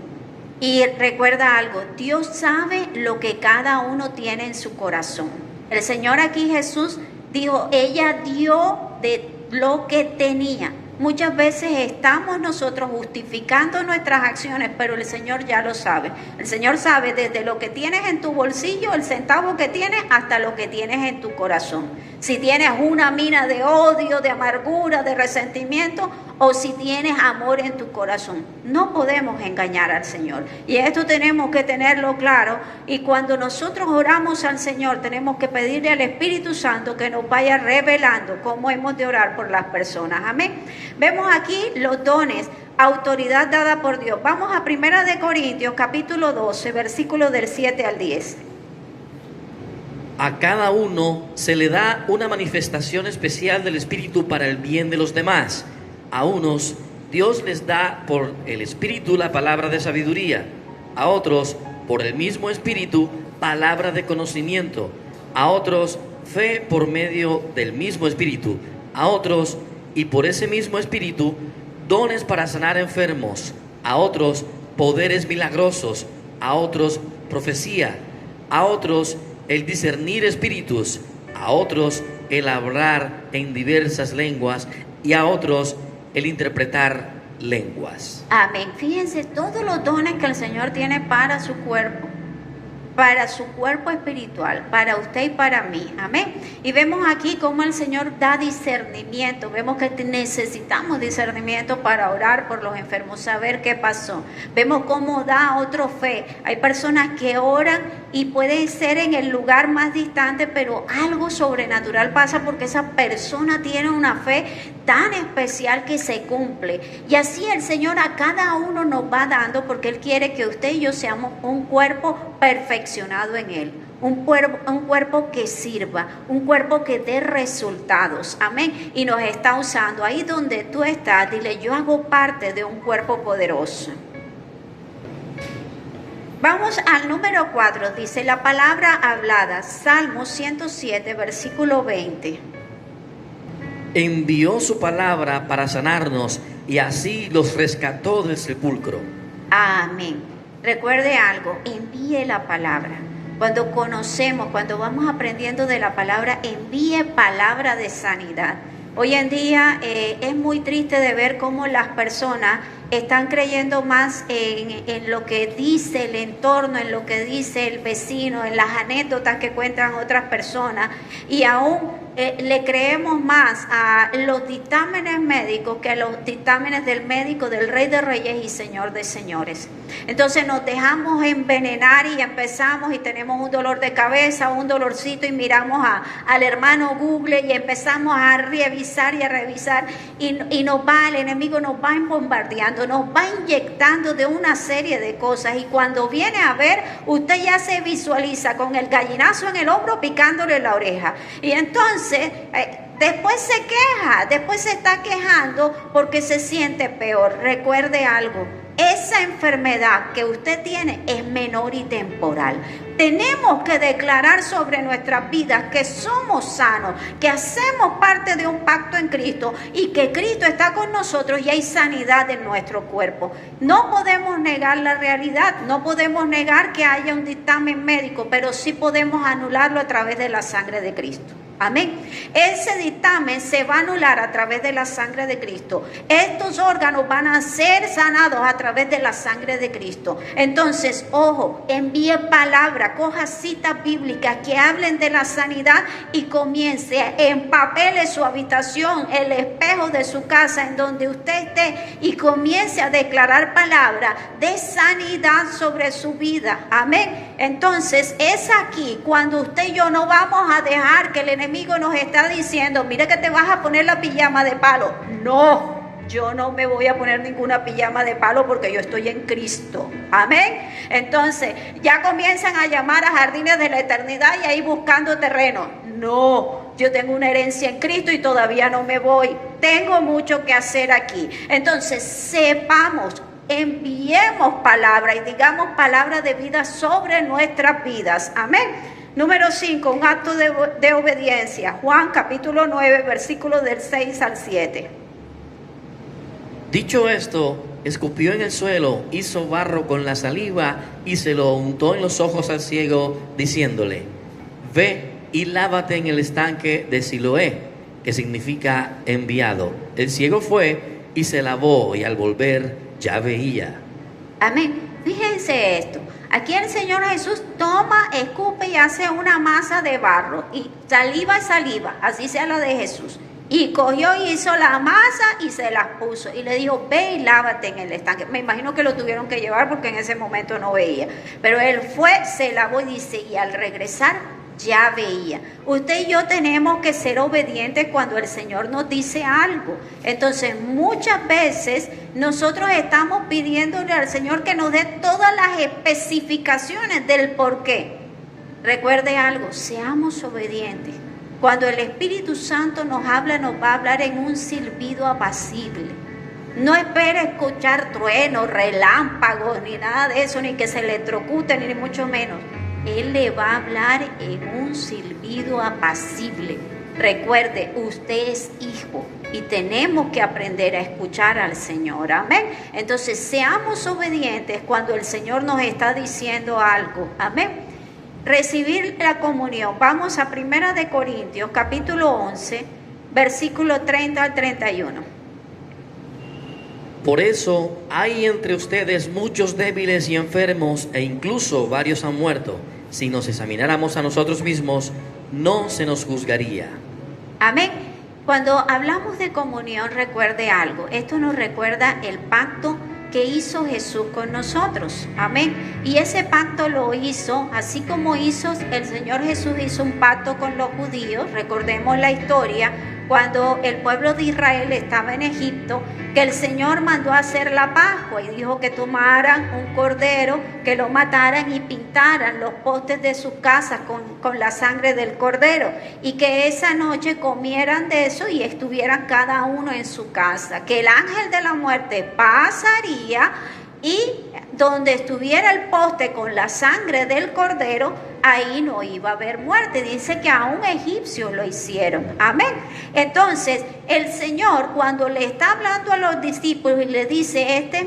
Y recuerda algo, Dios sabe lo que cada uno tiene en su corazón. El Señor aquí Jesús dijo, ella dio de lo que tenía. Muchas veces estamos nosotros justificando nuestras acciones, pero el Señor ya lo sabe. El Señor sabe desde lo que tienes en tu bolsillo, el centavo que tienes, hasta lo que tienes en tu corazón. Si tienes una mina de odio, de amargura, de resentimiento, o si tienes amor en tu corazón. No podemos engañar al Señor. Y esto tenemos que tenerlo claro. Y cuando nosotros oramos al Señor, tenemos que pedirle al Espíritu Santo que nos vaya revelando cómo hemos de orar por las personas. Amén. Vemos aquí los dones, autoridad dada por Dios. Vamos a 1 Corintios capítulo 12, versículos del 7 al 10.
A cada uno se le da una manifestación especial del Espíritu para el bien de los demás. A unos Dios les da por el Espíritu la palabra de sabiduría, a otros por el mismo Espíritu palabra de conocimiento, a otros fe por medio del mismo Espíritu, a otros y por ese mismo Espíritu dones para sanar enfermos, a otros poderes milagrosos, a otros profecía, a otros el discernir espíritus, a otros el hablar en diversas lenguas y a otros el interpretar lenguas.
Amén. Fíjense todos los dones que el Señor tiene para su cuerpo espiritual, para usted y para mí. Amén. Y vemos aquí cómo el Señor da discernimiento. Vemos que necesitamos discernimiento para orar por los enfermos, saber qué pasó. Vemos cómo da otro fe. Hay personas que oran y puede ser en el lugar más distante, pero algo sobrenatural pasa porque esa persona tiene una fe tan especial que se cumple. Y así el Señor a cada uno nos va dando, porque Él quiere que usted y yo seamos un cuerpo perfeccionado en Él. Un cuerpo que sirva, un cuerpo que dé resultados. Amén. Y nos está usando. Ahí donde tú estás, dile: yo hago parte de un cuerpo poderoso. Vamos al número 4, dice la palabra hablada, Salmo 107, versículo 20.
Envió su palabra para sanarnos y así los rescató del sepulcro.
Amén. Recuerde algo, envíe la palabra. Cuando conocemos, cuando vamos aprendiendo de la palabra, envíe palabra de sanidad. Hoy en día es muy triste de ver cómo las personas están creyendo más en lo que dice el entorno, en lo que dice el vecino, en las anécdotas que cuentan otras personas, y aún le creemos más a los dictámenes médicos que a los dictámenes del médico, del Rey de Reyes y Señor de Señores. Entonces nos dejamos envenenar y empezamos y tenemos un dolor de cabeza, un dolorcito, y miramos al hermano Google y empezamos a revisar y a revisar, y el enemigo nos va bombardeando, nos va inyectando de una serie de cosas, y cuando viene a ver, usted ya se visualiza con el gallinazo en el hombro picándole la oreja, y entonces después se queja, después se está quejando porque se siente peor. Recuerde algo, esa enfermedad que usted tiene es menor y temporal. Tenemos que declarar sobre nuestras vidas que somos sanos, que hacemos parte de un pacto en Cristo y que Cristo está con nosotros y hay sanidad en nuestro cuerpo. No podemos negar la realidad, no podemos negar que haya un dictamen médico, pero sí podemos anularlo a través de la sangre de Cristo. Amén. Ese dictamen se va a anular a través de la sangre de Cristo. Estos órganos van a ser sanados a través de la sangre de Cristo. Entonces, ojo, envíe palabra, coja citas bíblicas que hablen de la sanidad y comience, empapele su habitación, el espejo de su casa en donde usted esté, y comience a declarar palabra de sanidad sobre su vida. Amén. Entonces, es aquí cuando usted y yo no vamos a dejar que el enemigo nos está diciendo: mira que te vas a poner la pijama de palo. No, yo no me voy a poner ninguna pijama de palo porque yo estoy en Cristo. Amén. Entonces ya comienzan a llamar a Jardines de la Eternidad y ahí buscando terreno. No, yo tengo una herencia en Cristo y todavía no me voy. Tengo mucho que hacer aquí. Entonces sepamos, enviemos palabra y digamos palabra de vida sobre nuestras vidas. Amén. Número 5, un acto de obediencia. Juan capítulo 9, versículos del 6 al 7.
Dicho esto, escupió en el suelo, hizo barro con la saliva y se lo untó en los ojos al ciego, diciéndole: ve y lávate en el estanque de Siloé, que significa enviado. El ciego fue y se lavó, y al volver ya veía.
Amén. Fíjense esto. Aquí el Señor Jesús toma, escupe y hace una masa de barro. Y saliva es saliva, así sea la de Jesús. Y cogió y hizo la masa y se las puso. Y le dijo, ve y lávate en el estanque. Me imagino que lo tuvieron que llevar porque en ese momento no veía. Pero él fue, se lavó y dice, y al regresar ya veía. Usted y yo tenemos que ser obedientes cuando el Señor nos dice algo. Entonces muchas veces nosotros estamos pidiéndole al Señor que nos dé todas las especificaciones del por qué. Recuerde algo, seamos obedientes. Cuando el Espíritu Santo nos habla, nos va a hablar en un silbido apacible. No espere escuchar truenos, relámpagos, ni nada de eso, ni que se electrocute, ni mucho menos. Él le va a hablar en un silbido apacible. Recuerde, usted es hijo y tenemos que aprender a escuchar al Señor. Amén. Entonces, seamos obedientes cuando el Señor nos está diciendo algo. Amén. Recibir la comunión. Vamos a 1 Corintios, capítulo 11, versículo 30 al 31.
Por eso hay entre ustedes muchos débiles y enfermos, e incluso varios han muerto. Si nos examináramos a nosotros mismos, no se nos juzgaría.
Amén. Cuando hablamos de comunión, recuerde algo. Esto nos recuerda el pacto que hizo Jesús con nosotros. Amén. Y ese pacto lo hizo, así como hizo el Señor Jesús, hizo un pacto con los judíos. Recordemos la historia cuando el pueblo de Israel estaba en Egipto, que el Señor mandó a hacer la Pascua y dijo que tomaran un cordero, que lo mataran y pintaran los postes de sus casas con la sangre del cordero, y que esa noche comieran de eso y estuvieran cada uno en su casa, que el ángel de la muerte pasaría y donde estuviera el poste con la sangre del cordero, ahí no iba a haber muerte. Dice que a un egipcio lo hicieron. Amén. Entonces, el Señor, cuando le está hablando a los discípulos y le dice, esta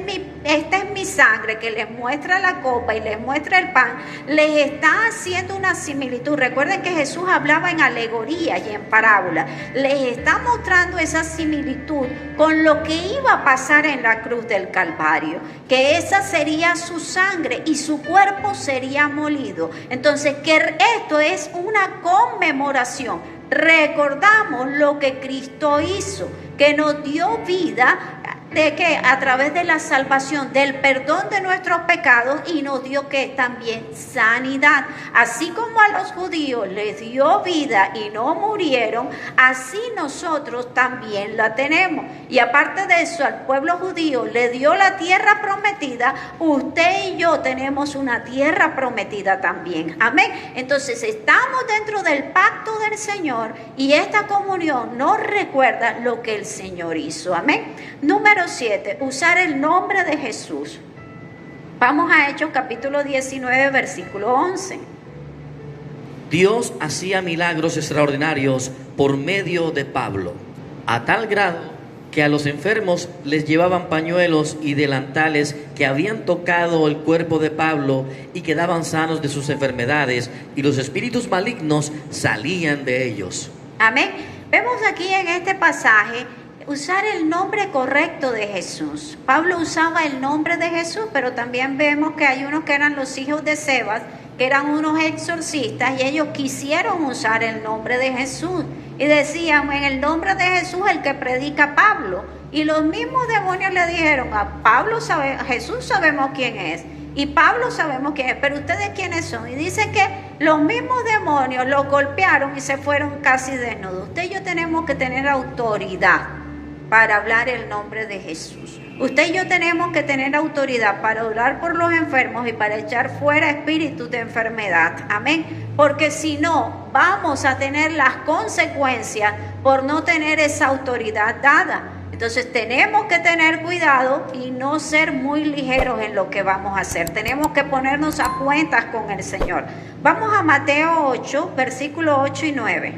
es mi sangre, que les muestra la copa y les muestra el pan, les está haciendo una similitud. Recuerden que Jesús hablaba en alegorías y en parábolas. Les está mostrando esa similitud con lo que iba a pasar en la cruz del Calvario, que esa sería su sangre y su cuerpo sería molido. Entonces, que esto es una conmemoración. Recordamos lo que Cristo hizo, que nos dio vida, de que a través de la salvación, del perdón de nuestros pecados, y nos dio que también sanidad. Así como a los judíos les dio vida y no murieron, así nosotros también la tenemos. Y aparte de eso, al pueblo judío le dio la tierra prometida. Usted y yo tenemos una tierra prometida también. Amén. Entonces estamos dentro del pacto del Señor y esta comunión nos recuerda lo que el Señor hizo. Amén. Número 7, usar el nombre de Jesús. Vamos a Hechos capítulo 19, versículo 11.
Dios hacía milagros extraordinarios por medio de Pablo, a tal grado que a los enfermos les llevaban pañuelos y delantales que habían tocado el cuerpo de Pablo y quedaban sanos de sus enfermedades, y los espíritus malignos salían de ellos.
Amén. Vemos aquí en este pasaje usar el nombre correcto de Jesús. Pablo usaba el nombre de Jesús, pero también vemos que hay unos que eran los hijos de Sebas, que eran unos exorcistas, y ellos quisieron usar el nombre de Jesús. Y decían, en el nombre de Jesús, el que predica Pablo. Y los mismos demonios le dijeron, a Jesús sabemos quién es, y Pablo sabemos quién es, pero ustedes quiénes son. Y dicen que los mismos demonios los golpearon y se fueron casi desnudos. Usted y yo tenemos que tener autoridad para hablar el nombre de Jesús. Usted y yo tenemos que tener autoridad para orar por los enfermos y para echar fuera espíritus de enfermedad. Amén. Porque si no, vamos a tener las consecuencias por no tener esa autoridad dada. Entonces tenemos que tener cuidado y no ser muy ligeros en lo que vamos a hacer. Tenemos que ponernos a cuentas con el Señor. Vamos a Mateo 8, versículos 8 y 9.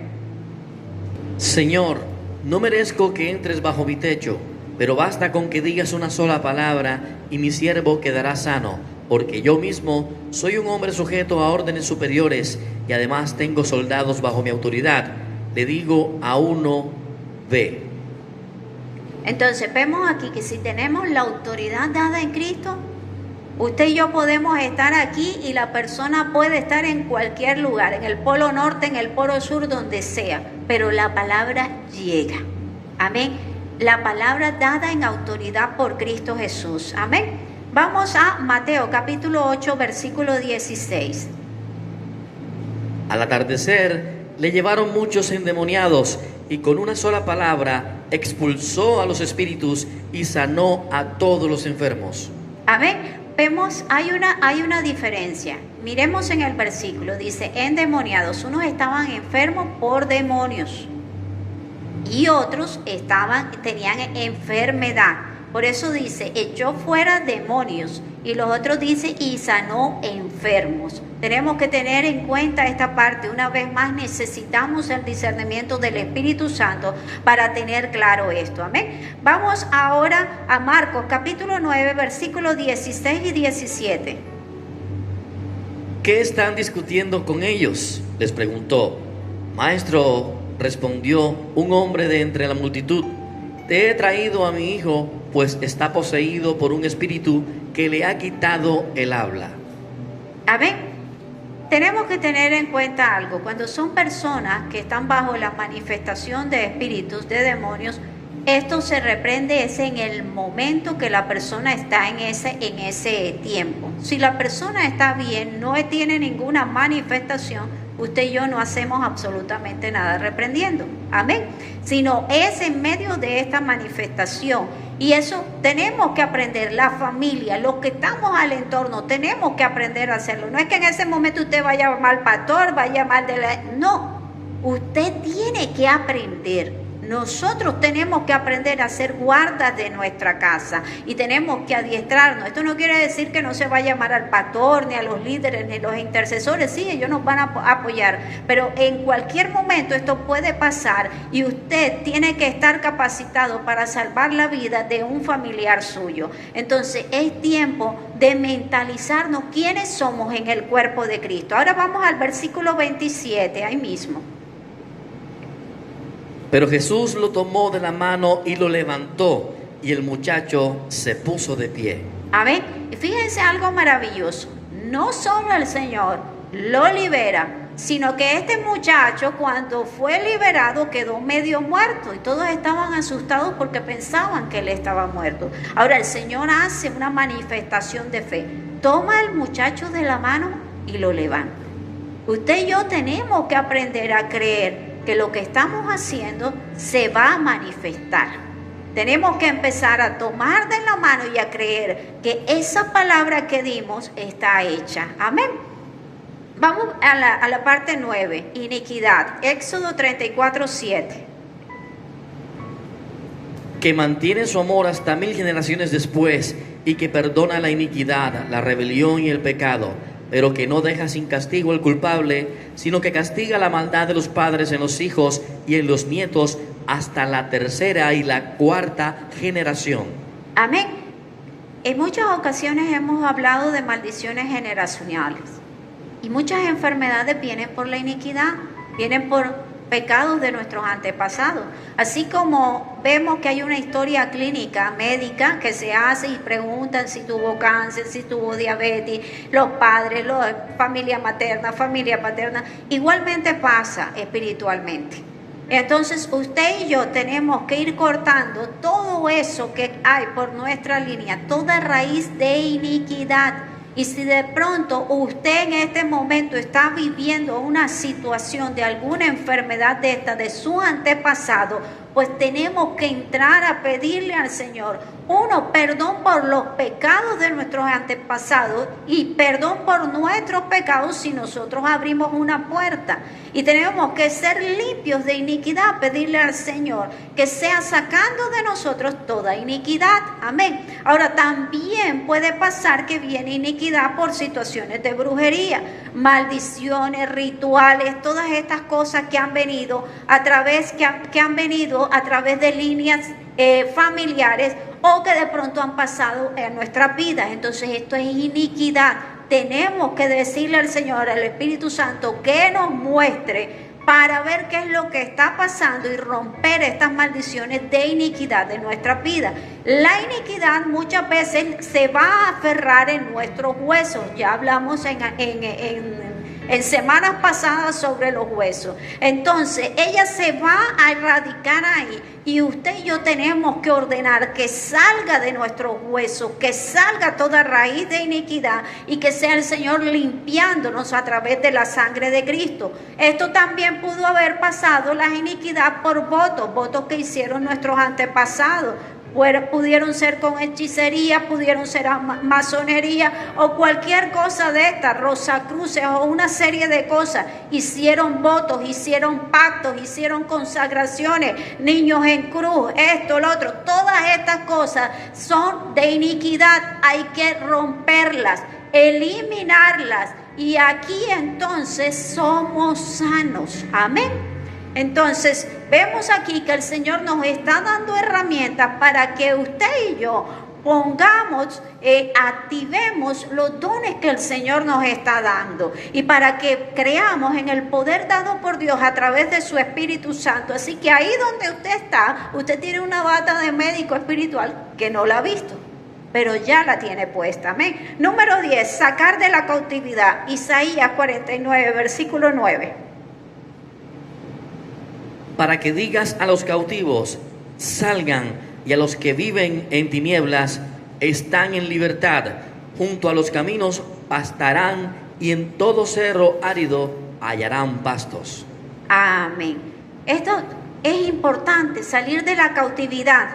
Señor, no merezco que entres bajo mi techo, pero basta con que digas una sola palabra y mi siervo quedará sano, porque yo mismo soy un hombre sujeto a órdenes superiores y además tengo soldados bajo mi autoridad. Le digo a uno, ve.
Entonces vemos aquí que si tenemos la autoridad dada en Cristo, usted y yo podemos estar aquí y la persona puede estar en cualquier lugar, en el polo norte, en el polo sur, donde sea, pero la palabra llega. Amén. La palabra dada en autoridad por Cristo Jesús. Amén. Vamos a Mateo capítulo 8, versículo 16.
Al atardecer le llevaron muchos endemoniados y con una sola palabra expulsó a los espíritus y sanó a todos los enfermos.
Amén. Vemos, hay una diferencia. Miremos en el versículo, dice endemoniados. Unos estaban enfermos por demonios y otros tenían enfermedad. Por eso dice, echó fuera demonios, y los otros dice, y sanó enfermos. Tenemos que tener en cuenta esta parte. Una vez más, necesitamos el discernimiento del Espíritu Santo para tener claro esto. Amén. Vamos ahora a Marcos capítulo 9, versículos 16 y 17.
¿Qué están discutiendo con ellos?, les preguntó. Maestro, respondió un hombre de entre la multitud, te he traído a mi hijo, pues está poseído por un espíritu que le ha quitado el habla.
Amén. Tenemos que tener en cuenta algo. Cuando son personas que están bajo la manifestación de espíritus, de demonios, esto se reprende en el momento que la persona está en ese tiempo. Si la persona está bien, no tiene ninguna manifestación, usted y yo no hacemos absolutamente nada reprendiendo. Amén. Sino es en medio de esta manifestación. Y eso tenemos que aprender, la familia, los que estamos al entorno, tenemos que aprender a hacerlo. No es que en ese momento usted vaya mal pastor, vaya mal de la... No, usted tiene que aprender. Nosotros tenemos que aprender a ser guardas de nuestra casa y tenemos que adiestrarnos. Esto no quiere decir que no se va a llamar al pastor, ni a los líderes, ni a los intercesores. Sí, ellos nos van a apoyar, pero en cualquier momento esto puede pasar y usted tiene que estar capacitado para salvar la vida de un familiar suyo. Entonces es tiempo de mentalizarnos quiénes somos en el cuerpo de Cristo. Ahora vamos al versículo 27, ahí mismo.
Pero Jesús lo tomó de la mano y lo levantó, y el muchacho se puso de pie.
Amén. Y fíjense algo maravilloso. No solo el Señor lo libera, sino que este muchacho, cuando fue liberado, quedó medio muerto y todos estaban asustados porque pensaban que él estaba muerto. Ahora el Señor hace una manifestación de fe. Toma al muchacho de la mano y lo levanta. Usted y yo tenemos que aprender a creer que lo que estamos haciendo se va a manifestar. Tenemos que empezar a tomar de la mano y a creer que esa palabra que dimos está hecha. Amén. Vamos a la parte 9, iniquidad. Éxodo 34, 7.
Que mantiene su amor hasta 1000 generaciones después y que perdona la iniquidad, la rebelión y el pecado, pero que no deja sin castigo al culpable, sino que castiga la maldad de los padres en los hijos y en los nietos hasta la 3ª y la 4ª generación.
Amén. En muchas ocasiones hemos hablado de maldiciones generacionales y muchas enfermedades vienen por la iniquidad, vienen por pecados de nuestros antepasados. Así como vemos que hay una historia clínica, médica, que se hace y preguntan si tuvo cáncer, si tuvo diabetes, los padres, familia materna, familia paterna, igualmente pasa espiritualmente. Entonces usted y yo tenemos que ir cortando todo eso que hay por nuestra línea, toda raíz de iniquidad. Y si de pronto usted en este momento está viviendo una situación de alguna enfermedad de su antepasado, pues tenemos que entrar a pedirle al Señor, uno, perdón por los pecados de nuestros antepasados y perdón por nuestros pecados si nosotros abrimos una puerta. Y tenemos que ser limpios de iniquidad, pedirle al Señor que sea sacando de nosotros toda iniquidad. Amén. Ahora también puede pasar que viene iniquidad por situaciones de brujería, maldiciones, rituales, todas estas cosas que han venido a través de líneas familiares o que de pronto han pasado en nuestras vidas. Entonces esto es iniquidad. Tenemos que decirle al Señor, al Espíritu Santo, que nos muestre para ver qué es lo que está pasando y romper estas maldiciones de iniquidad de nuestra vida. La iniquidad muchas veces se va a aferrar en nuestros huesos. Ya hablamos en semanas pasadas sobre los huesos. Entonces, ella se va a erradicar ahí y usted y yo tenemos que ordenar que salga de nuestros huesos, que salga toda raíz de iniquidad y que sea el Señor limpiándonos a través de la sangre de Cristo. Esto también pudo haber pasado, la iniquidad, por votos que hicieron nuestros antepasados. Pudieron ser con hechicería, pudieron ser masonería o cualquier cosa de estas, rosacruces o una serie de cosas. Hicieron votos, hicieron pactos, hicieron consagraciones, niños en cruz, esto, lo otro. Todas estas cosas son de iniquidad, hay que romperlas, eliminarlas. Y aquí entonces somos sanos. Amén. Entonces, vemos aquí que el Señor nos está dando herramientas para que usted y yo pongamos, activemos los dones que el Señor nos está dando y para que creamos en el poder dado por Dios a través de su Espíritu Santo. Así que ahí donde usted está, usted tiene una bata de médico espiritual que no la ha visto, pero ya la tiene puesta. Amén. Número 10, sacar de la cautividad. Isaías 49, versículo 9.
Para que digas a los cautivos, salgan, y a los que viven en tinieblas, están en libertad. Junto a los caminos pastarán, y en todo cerro árido hallarán pastos.
Amén. Esto es importante, salir de la cautividad.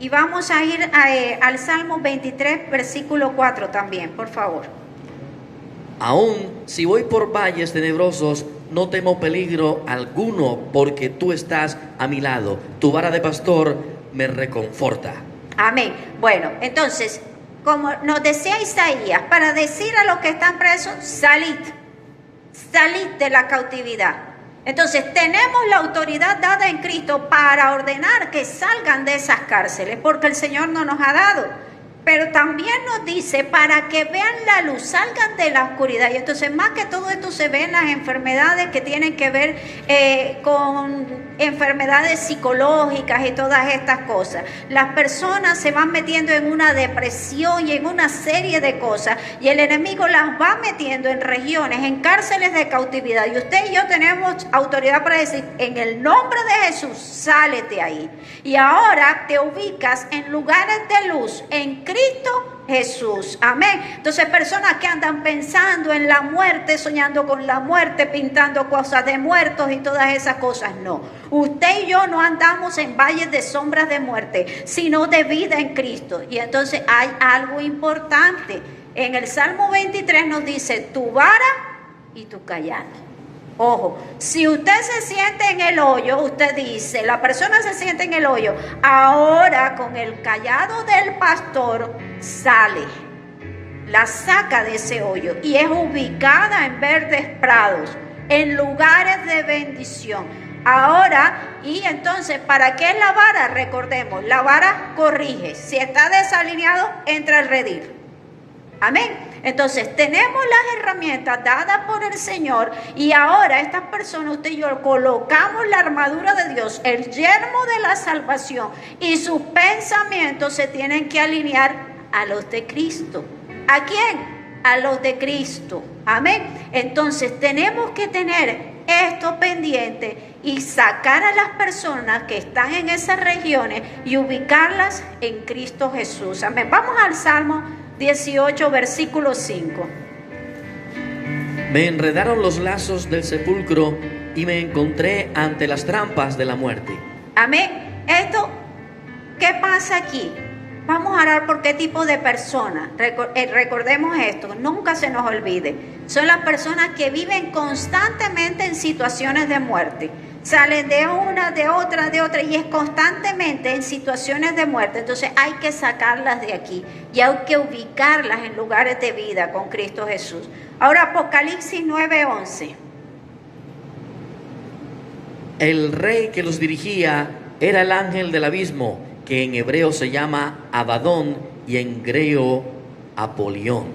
Y vamos a ir al Salmo 23, versículo 4 también, por favor.
Aún si voy por valles tenebrosos, no temo peligro alguno, porque tú estás a mi lado. Tu vara de pastor me reconforta.
Amén. Bueno, entonces, como nos decía Isaías, para decir a los que están presos, salid de la cautividad. Entonces, tenemos la autoridad dada en Cristo para ordenar que salgan de esas cárceles, porque el Señor no nos ha dado. Pero también nos dice para que vean la luz, salgan de la oscuridad. Y entonces más que todo esto se ve en las enfermedades que tienen que ver con enfermedades psicológicas y todas estas cosas. Las personas se van metiendo en una depresión y en una serie de cosas. Y el enemigo las va metiendo en regiones, en cárceles de cautividad. Y usted y yo tenemos autoridad para decir, en el nombre de Jesús, sálete ahí. Y ahora te ubicas en lugares de luz, en Cristo Jesús. Amén. Entonces, personas que andan pensando en la muerte, soñando con la muerte, pintando cosas de muertos y todas esas cosas, no. Usted y yo no andamos en valles de sombras de muerte, sino de vida en Cristo. Y entonces hay algo importante. En el Salmo 23 nos dice, tu vara y tu callado. Ojo, si usted se siente en el hoyo, usted dice, la persona se siente en el hoyo, ahora con el callado del pastor sale, la saca de ese hoyo y es ubicada en verdes prados, en lugares de bendición. Ahora, y entonces, ¿para qué es la vara? Recordemos, la vara corrige. Si está desalineado, entra al redil. Amén. Entonces tenemos las herramientas dadas por el Señor y ahora estas personas, usted y yo, colocamos la armadura de Dios, el yelmo de la salvación y sus pensamientos se tienen que alinear a los de Cristo. ¿A quién? A los de Cristo. Amén. Entonces tenemos que tener esto pendiente y sacar a las personas que están en esas regiones y ubicarlas en Cristo Jesús. Amén. Vamos al Salmo 18, versículo 5.
Me enredaron los lazos del sepulcro y me encontré ante las trampas de la muerte.
Amén. Esto, ¿qué pasa aquí? Vamos a orar por qué tipo de personas. Recordemos esto, nunca se nos olvide. Son las personas que viven constantemente en situaciones de muerte. Salen de una, de otra, y es constantemente en situaciones de muerte. Entonces hay que sacarlas de aquí y hay que ubicarlas en lugares de vida con Cristo Jesús. Ahora Apocalipsis 9:11.
El rey que los dirigía era el ángel del abismo, que en hebreo se llama Abadón y en griego Apolión.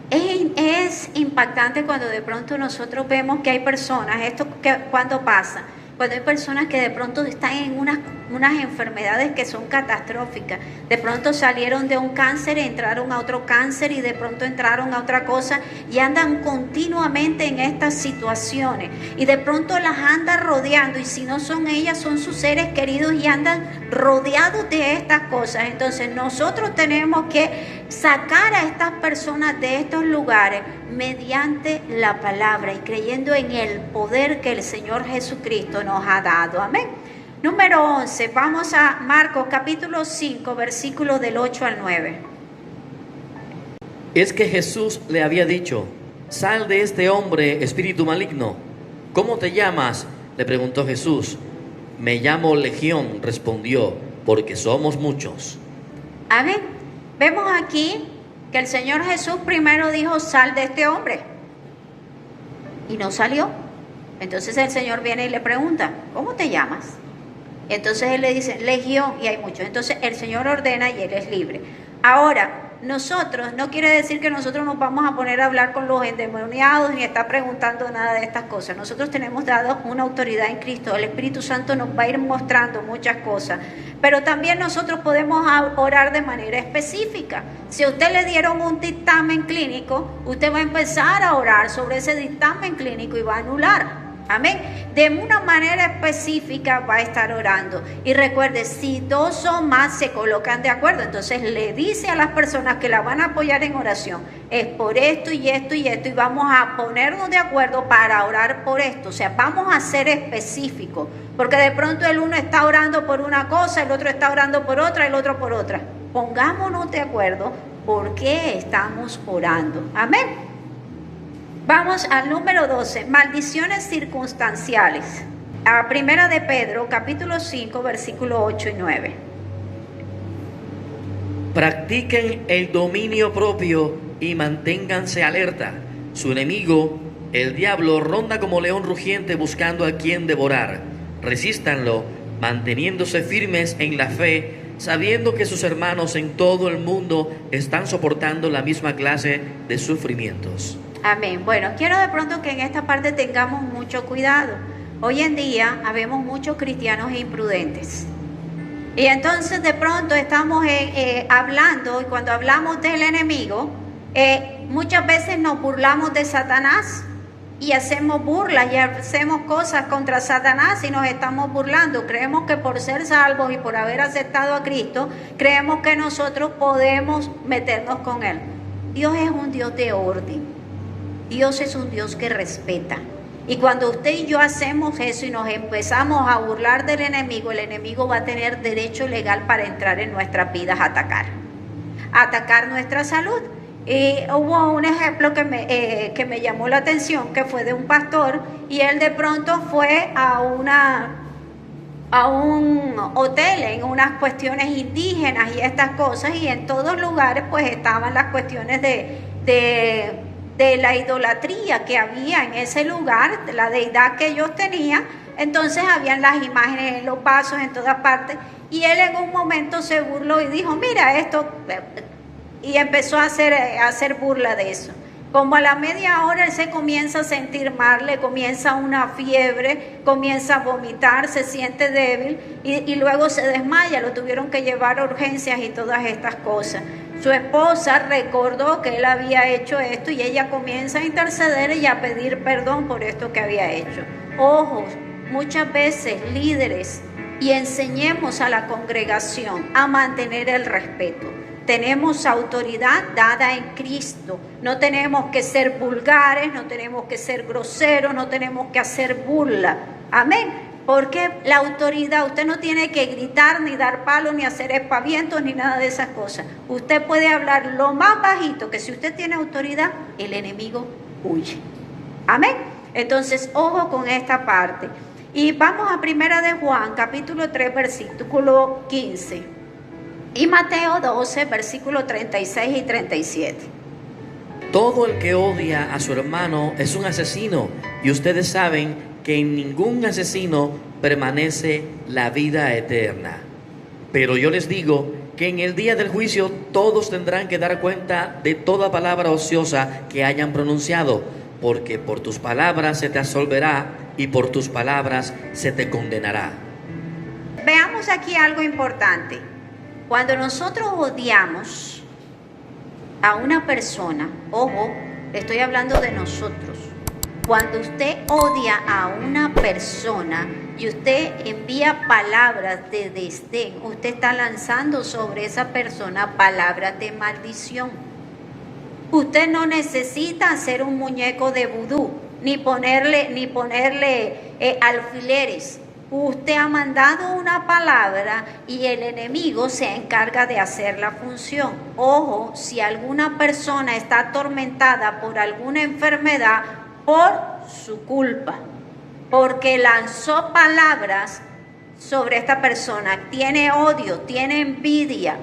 Es es impactante cuando de pronto nosotros vemos que hay personas, esto que cuando pasa, cuando hay personas que de pronto están en unas enfermedades que son catastróficas, de pronto salieron de un cáncer, entraron a otro cáncer y de pronto entraron a otra cosa y andan continuamente en estas situaciones y de pronto las andan rodeando, y si no son ellas, son sus seres queridos y andan rodeados de estas cosas. Entonces nosotros tenemos que sacar a estas personas de estos lugares mediante la palabra y creyendo en el poder que el Señor Jesucristo nos ha dado. Amén. Número 11, vamos a Marcos capítulo 5, versículos del 8 al 9.
Es que Jesús le había dicho: sal de este hombre, espíritu maligno. ¿Cómo te llamas?, le preguntó Jesús. Me llamo Legión, respondió, porque somos muchos.
Amén. Vemos aquí que el Señor Jesús primero dijo: sal de este hombre, y no salió. Entonces el Señor viene y le pregunta: ¿cómo te llamas? Entonces él le dice: Legión, y hay muchos. Entonces el Señor ordena y él es libre. Ahora, nosotros, no quiere decir que nosotros nos vamos a poner a hablar con los endemoniados ni estar preguntando nada de estas cosas. Nosotros tenemos dado una autoridad en Cristo. El Espíritu Santo nos va a ir mostrando muchas cosas. Pero también nosotros podemos orar de manera específica. Si a usted le dieron un dictamen clínico, usted va a empezar a orar sobre ese dictamen clínico y va a anular. Amén. De una manera específica va a estar orando. Y recuerde, si dos o más se colocan de acuerdo, entonces le dice a las personas que la van a apoyar en oración: es por esto y esto y esto, y vamos a ponernos de acuerdo para orar por esto. O sea, vamos a ser específicos, porque de pronto el uno está orando por una cosa, el otro está orando por otra, el otro por otra. Pongámonos de acuerdo por qué estamos orando. Amén. Vamos al número 12, maldiciones circunstanciales. A primera de Pedro, capítulo 5, versículos 8 y 9.
Practiquen el dominio propio y manténganse alerta. Su enemigo, el diablo, ronda como león rugiente buscando a quien devorar. Resístanlo, manteniéndose firmes en la fe, sabiendo que sus hermanos en todo el mundo están soportando la misma clase de sufrimientos.
Amén. Bueno, quiero de pronto que en esta parte tengamos mucho cuidado. Hoy en día habemos muchos cristianos imprudentes. Y entonces de pronto estamos hablando, y cuando hablamos del enemigo, muchas veces nos burlamos de Satanás y hacemos burlas y hacemos cosas contra Satanás y nos estamos burlando. Creemos que por ser salvos y por haber aceptado a Cristo, creemos que nosotros podemos meternos con Él. Dios es un Dios de orden. Dios es un Dios que respeta. Y cuando usted y yo hacemos eso y nos empezamos a burlar del enemigo, el enemigo va a tener derecho legal para entrar en nuestras vidas a atacar nuestra salud. Y hubo un ejemplo que me llamó la atención, que fue de un pastor, y él de pronto fue a un hotel en unas cuestiones indígenas y estas cosas, y en todos lugares pues estaban las cuestiones de la idolatría que había en ese lugar, de la deidad que ellos tenían. Entonces habían las imágenes en los vasos en todas partes, y él en un momento se burló y dijo: mira esto, y empezó a hacer burla de eso. Como a la media hora él se comienza a sentir mal, le comienza una fiebre, comienza a vomitar, se siente débil y luego se desmaya. Lo tuvieron que llevar a urgencias y todas estas cosas. Su esposa recordó que él había hecho esto y ella comienza a interceder y a pedir perdón por esto que había hecho. Ojo, muchas veces líderes, y enseñemos a la congregación a mantener el respeto. Tenemos autoridad dada en Cristo. No tenemos que ser vulgares, no tenemos que ser groseros, no tenemos que hacer burla. Amén. Porque la autoridad, usted no tiene que gritar, ni dar palos, ni hacer espavientos, ni nada de esas cosas. Usted puede hablar lo más bajito, que si usted tiene autoridad, el enemigo huye. Amén. Entonces, ojo con esta parte. Y vamos a primera de Juan, capítulo 3, versículo 15. Y Mateo 12, versículo 36 y 37.
Todo el que odia a su hermano es un asesino, y ustedes saben que en ningún asesino permanece la vida eterna. Pero yo les digo que en el día del juicio todos tendrán que dar cuenta de toda palabra ociosa que hayan pronunciado, porque por tus palabras se te absolverá y por tus palabras se te condenará.
Veamos aquí algo importante. Cuando nosotros odiamos a una persona, ojo, estoy hablando de nosotros. Cuando usted odia a una persona y usted envía palabras de desdén, usted está lanzando sobre esa persona palabras de maldición. Usted no necesita hacer un muñeco de vudú, ni ponerle alfileres. Usted ha mandado una palabra y el enemigo se encarga de hacer la función. Ojo, si alguna persona está atormentada por alguna enfermedad, por su culpa, porque lanzó palabras sobre esta persona, tiene odio, tiene envidia.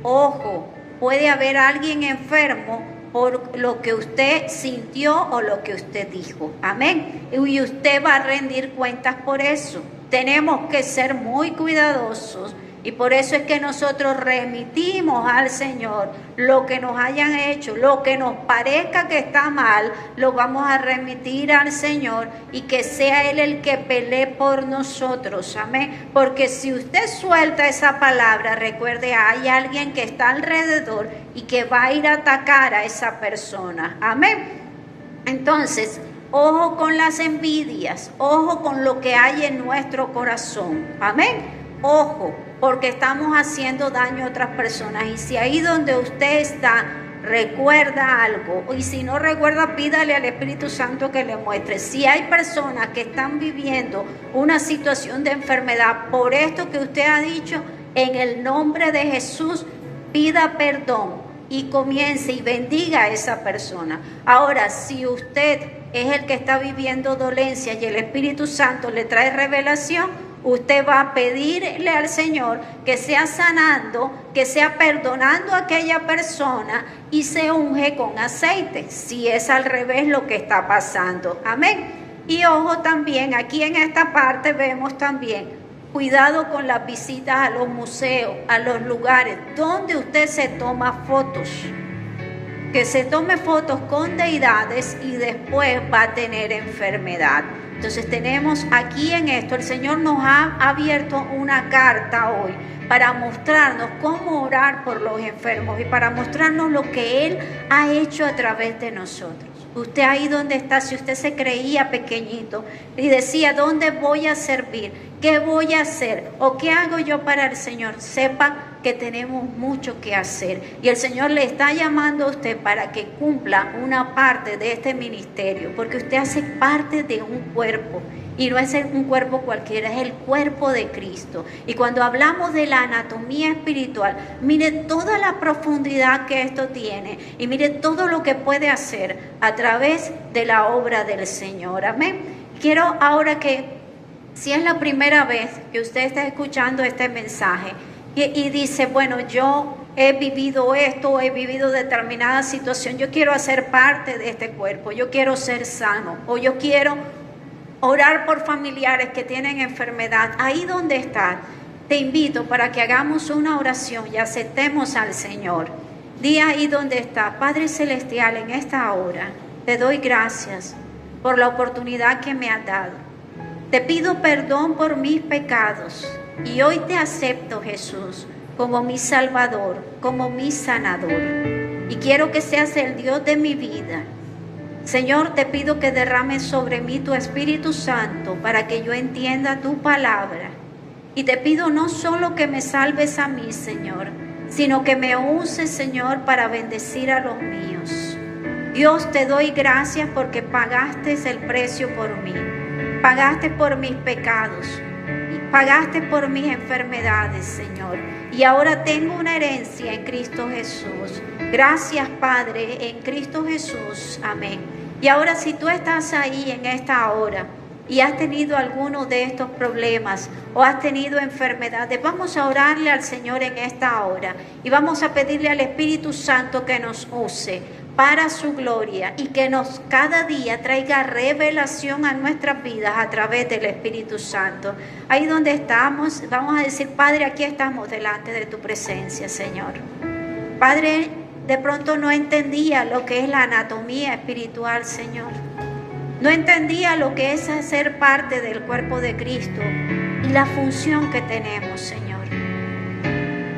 Ojo, puede haber alguien enfermo por lo que usted sintió o lo que usted dijo. Amén. Y usted va a rendir cuentas por eso. Tenemos que ser muy cuidadosos y por eso es que nosotros remitimos al Señor lo que nos hayan hecho, lo que nos parezca que está mal, lo vamos a remitir al Señor y que sea Él el que pelee por nosotros. Amén. Porque si usted suelta esa palabra, recuerde, hay alguien que está alrededor y que va a ir a atacar a esa persona. Amén. Entonces, ojo con las envidias, ojo con lo que hay en nuestro corazón. Amén. Ojo, porque estamos haciendo daño a otras personas. Y si ahí donde usted está recuerda algo, y si no recuerda, pídale al Espíritu Santo que le muestre. Si hay personas que están viviendo una situación de enfermedad por esto que usted ha dicho, en el nombre de Jesús, pida perdón y comience y bendiga a esa persona. Ahora, si usted es el que está viviendo dolencia y el Espíritu Santo le trae revelación, usted va a pedirle al Señor que sea sanando, que sea perdonando a aquella persona y se unge con aceite, si es al revés lo que está pasando. Amén. Y ojo también, aquí en esta parte vemos también, cuidado con las visitas a los museos, a los lugares donde usted se toma fotos. Que se tome fotos con deidades y después va a tener enfermedad. Entonces tenemos aquí en esto, el Señor nos ha abierto una carta hoy para mostrarnos cómo orar por los enfermos y para mostrarnos lo que Él ha hecho a través de nosotros. Usted ahí donde está, si usted se creía pequeñito y decía, ¿dónde voy a servir? ¿Qué voy a hacer? ¿O qué hago yo para el Señor? Sepa que tenemos mucho que hacer. Y el Señor le está llamando a usted para que cumpla una parte de este ministerio, porque usted hace parte de un cuerpo. Y no es un cuerpo cualquiera, es el cuerpo de Cristo. Y cuando hablamos de la anatomía espiritual, mire toda la profundidad que esto tiene y mire todo lo que puede hacer a través de la obra del Señor. Amén. Quiero ahora que, si es la primera vez que usted está escuchando este mensaje y dice, bueno, yo he vivido esto, he vivido determinada situación, yo quiero hacer parte de este cuerpo, yo quiero ser sano o yo quiero orar por familiares que tienen enfermedad. Ahí donde está, te invito para que hagamos una oración y aceptemos al Señor. Di ahí donde está, Padre Celestial, en esta hora te doy gracias por la oportunidad que me has dado. Te pido perdón por mis pecados y hoy te acepto, Jesús, como mi Salvador, como mi sanador. Y quiero que seas el Dios de mi vida. Señor, te pido que derrames sobre mí tu Espíritu Santo para que yo entienda tu palabra. Y te pido no solo que me salves a mí, Señor, sino que me uses, Señor, para bendecir a los míos. Dios, te doy gracias porque pagaste el precio por mí. Pagaste por mis pecados. Pagaste por mis enfermedades, Señor. Y ahora tengo una herencia en Cristo Jesús. Gracias, Padre, en Cristo Jesús. Amén. Y ahora, si tú estás ahí en esta hora y has tenido alguno de estos problemas o has tenido enfermedades, vamos a orarle al Señor en esta hora y vamos a pedirle al Espíritu Santo que nos use para su gloria y que nos cada día traiga revelación a nuestras vidas a través del Espíritu Santo. Ahí donde estamos, vamos a decir: Padre, aquí estamos delante de tu presencia, Señor. Padre, de pronto no entendía lo que es la anatomía espiritual, Señor. No entendía lo que es ser parte del cuerpo de Cristo y la función que tenemos, Señor.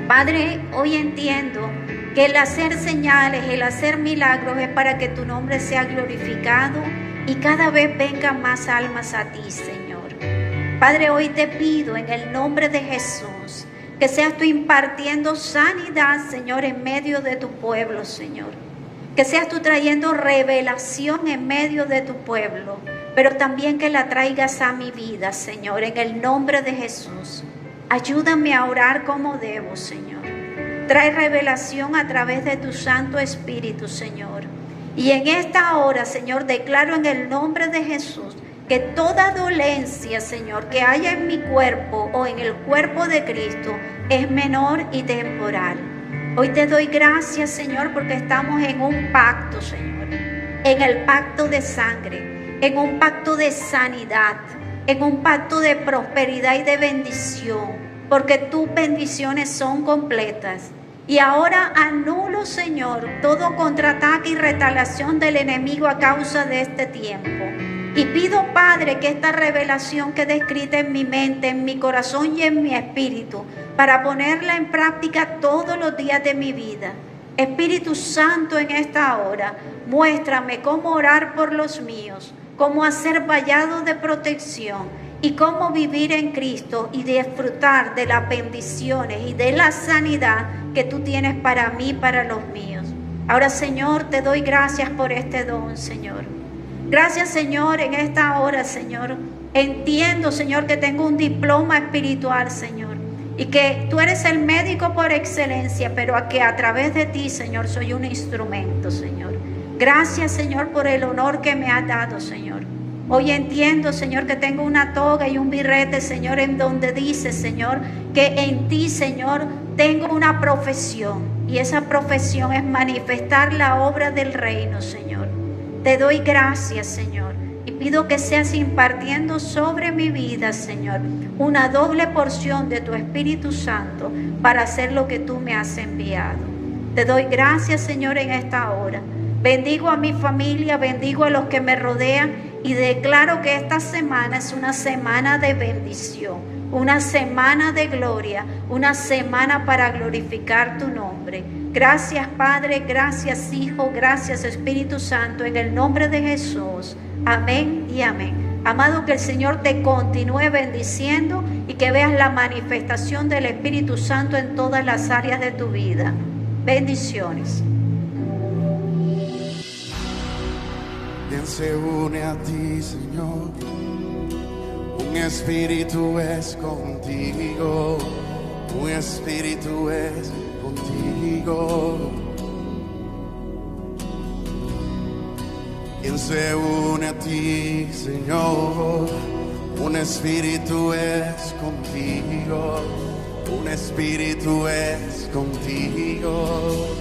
Padre, hoy entiendo que el hacer señales, el hacer milagros es para que tu nombre sea glorificado y cada vez vengan más almas a ti, Señor. Padre, hoy te pido en el nombre de Jesús que seas tú impartiendo sanidad, Señor, en medio de tu pueblo, Señor. Que seas tú trayendo revelación en medio de tu pueblo, pero también que la traigas a mi vida, Señor, en el nombre de Jesús. Ayúdame a orar como debo, Señor. Trae revelación a través de tu Santo Espíritu, Señor. Y en esta hora, Señor, declaro en el nombre de Jesús que toda dolencia, Señor, que haya en mi cuerpo o en el cuerpo de Cristo es menor y temporal. Hoy te doy gracias, Señor, porque estamos en un pacto, Señor. En el pacto de sangre, en un pacto de sanidad, en un pacto de prosperidad y de bendición, porque tus bendiciones son completas. Y ahora anulo, Señor, todo contraataque y retaliación del enemigo a causa de este tiempo. Y pido, Padre, que esta revelación quede escrita en mi mente, en mi corazón y en mi espíritu, para ponerla en práctica todos los días de mi vida. Espíritu Santo, en esta hora, muéstrame cómo orar por los míos, cómo hacer vallados de protección y cómo vivir en Cristo y disfrutar de las bendiciones y de la sanidad que tú tienes para mí y para los míos. Ahora, Señor, te doy gracias por este don, Señor. Gracias, Señor, en esta hora, Señor. Entiendo, Señor, que tengo un diploma espiritual, Señor, y que tú eres el médico por excelencia, pero que a través de ti, Señor, soy un instrumento, Señor. Gracias, Señor, por el honor que me has dado, Señor. Hoy entiendo, Señor, que tengo una toga y un birrete, Señor, en donde dice, Señor, que en ti, Señor, tengo una profesión. Y esa profesión es manifestar la obra del reino, Señor. Te doy gracias, Señor, y pido que seas impartiendo sobre mi vida, Señor, una doble porción de tu Espíritu Santo para hacer lo que tú me has enviado. Te doy gracias, Señor, en esta hora. Bendigo a mi familia, bendigo a los que me rodean y declaro que esta semana es una semana de bendición, una semana de gloria, una semana para glorificar tu nombre. Gracias, Padre, gracias, Hijo, gracias, Espíritu Santo, en el nombre de Jesús. Amén y amén. Amado, que el Señor te continúe bendiciendo y que veas la manifestación del Espíritu Santo en todas las áreas de tu vida. Bendiciones.
¿Quién se une a ti, Señor? Un espíritu es contigo, un espíritu es contigo. ¿Quién se une a ti, Señor? Un espíritu es contigo, un espíritu es contigo.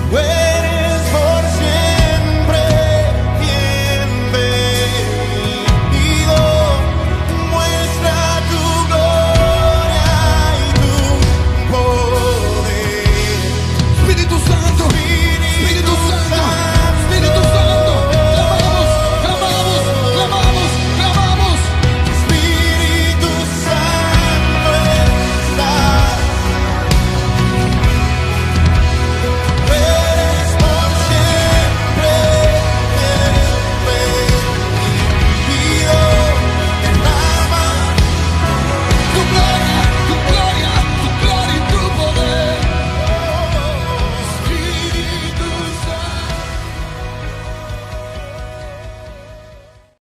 Vuelve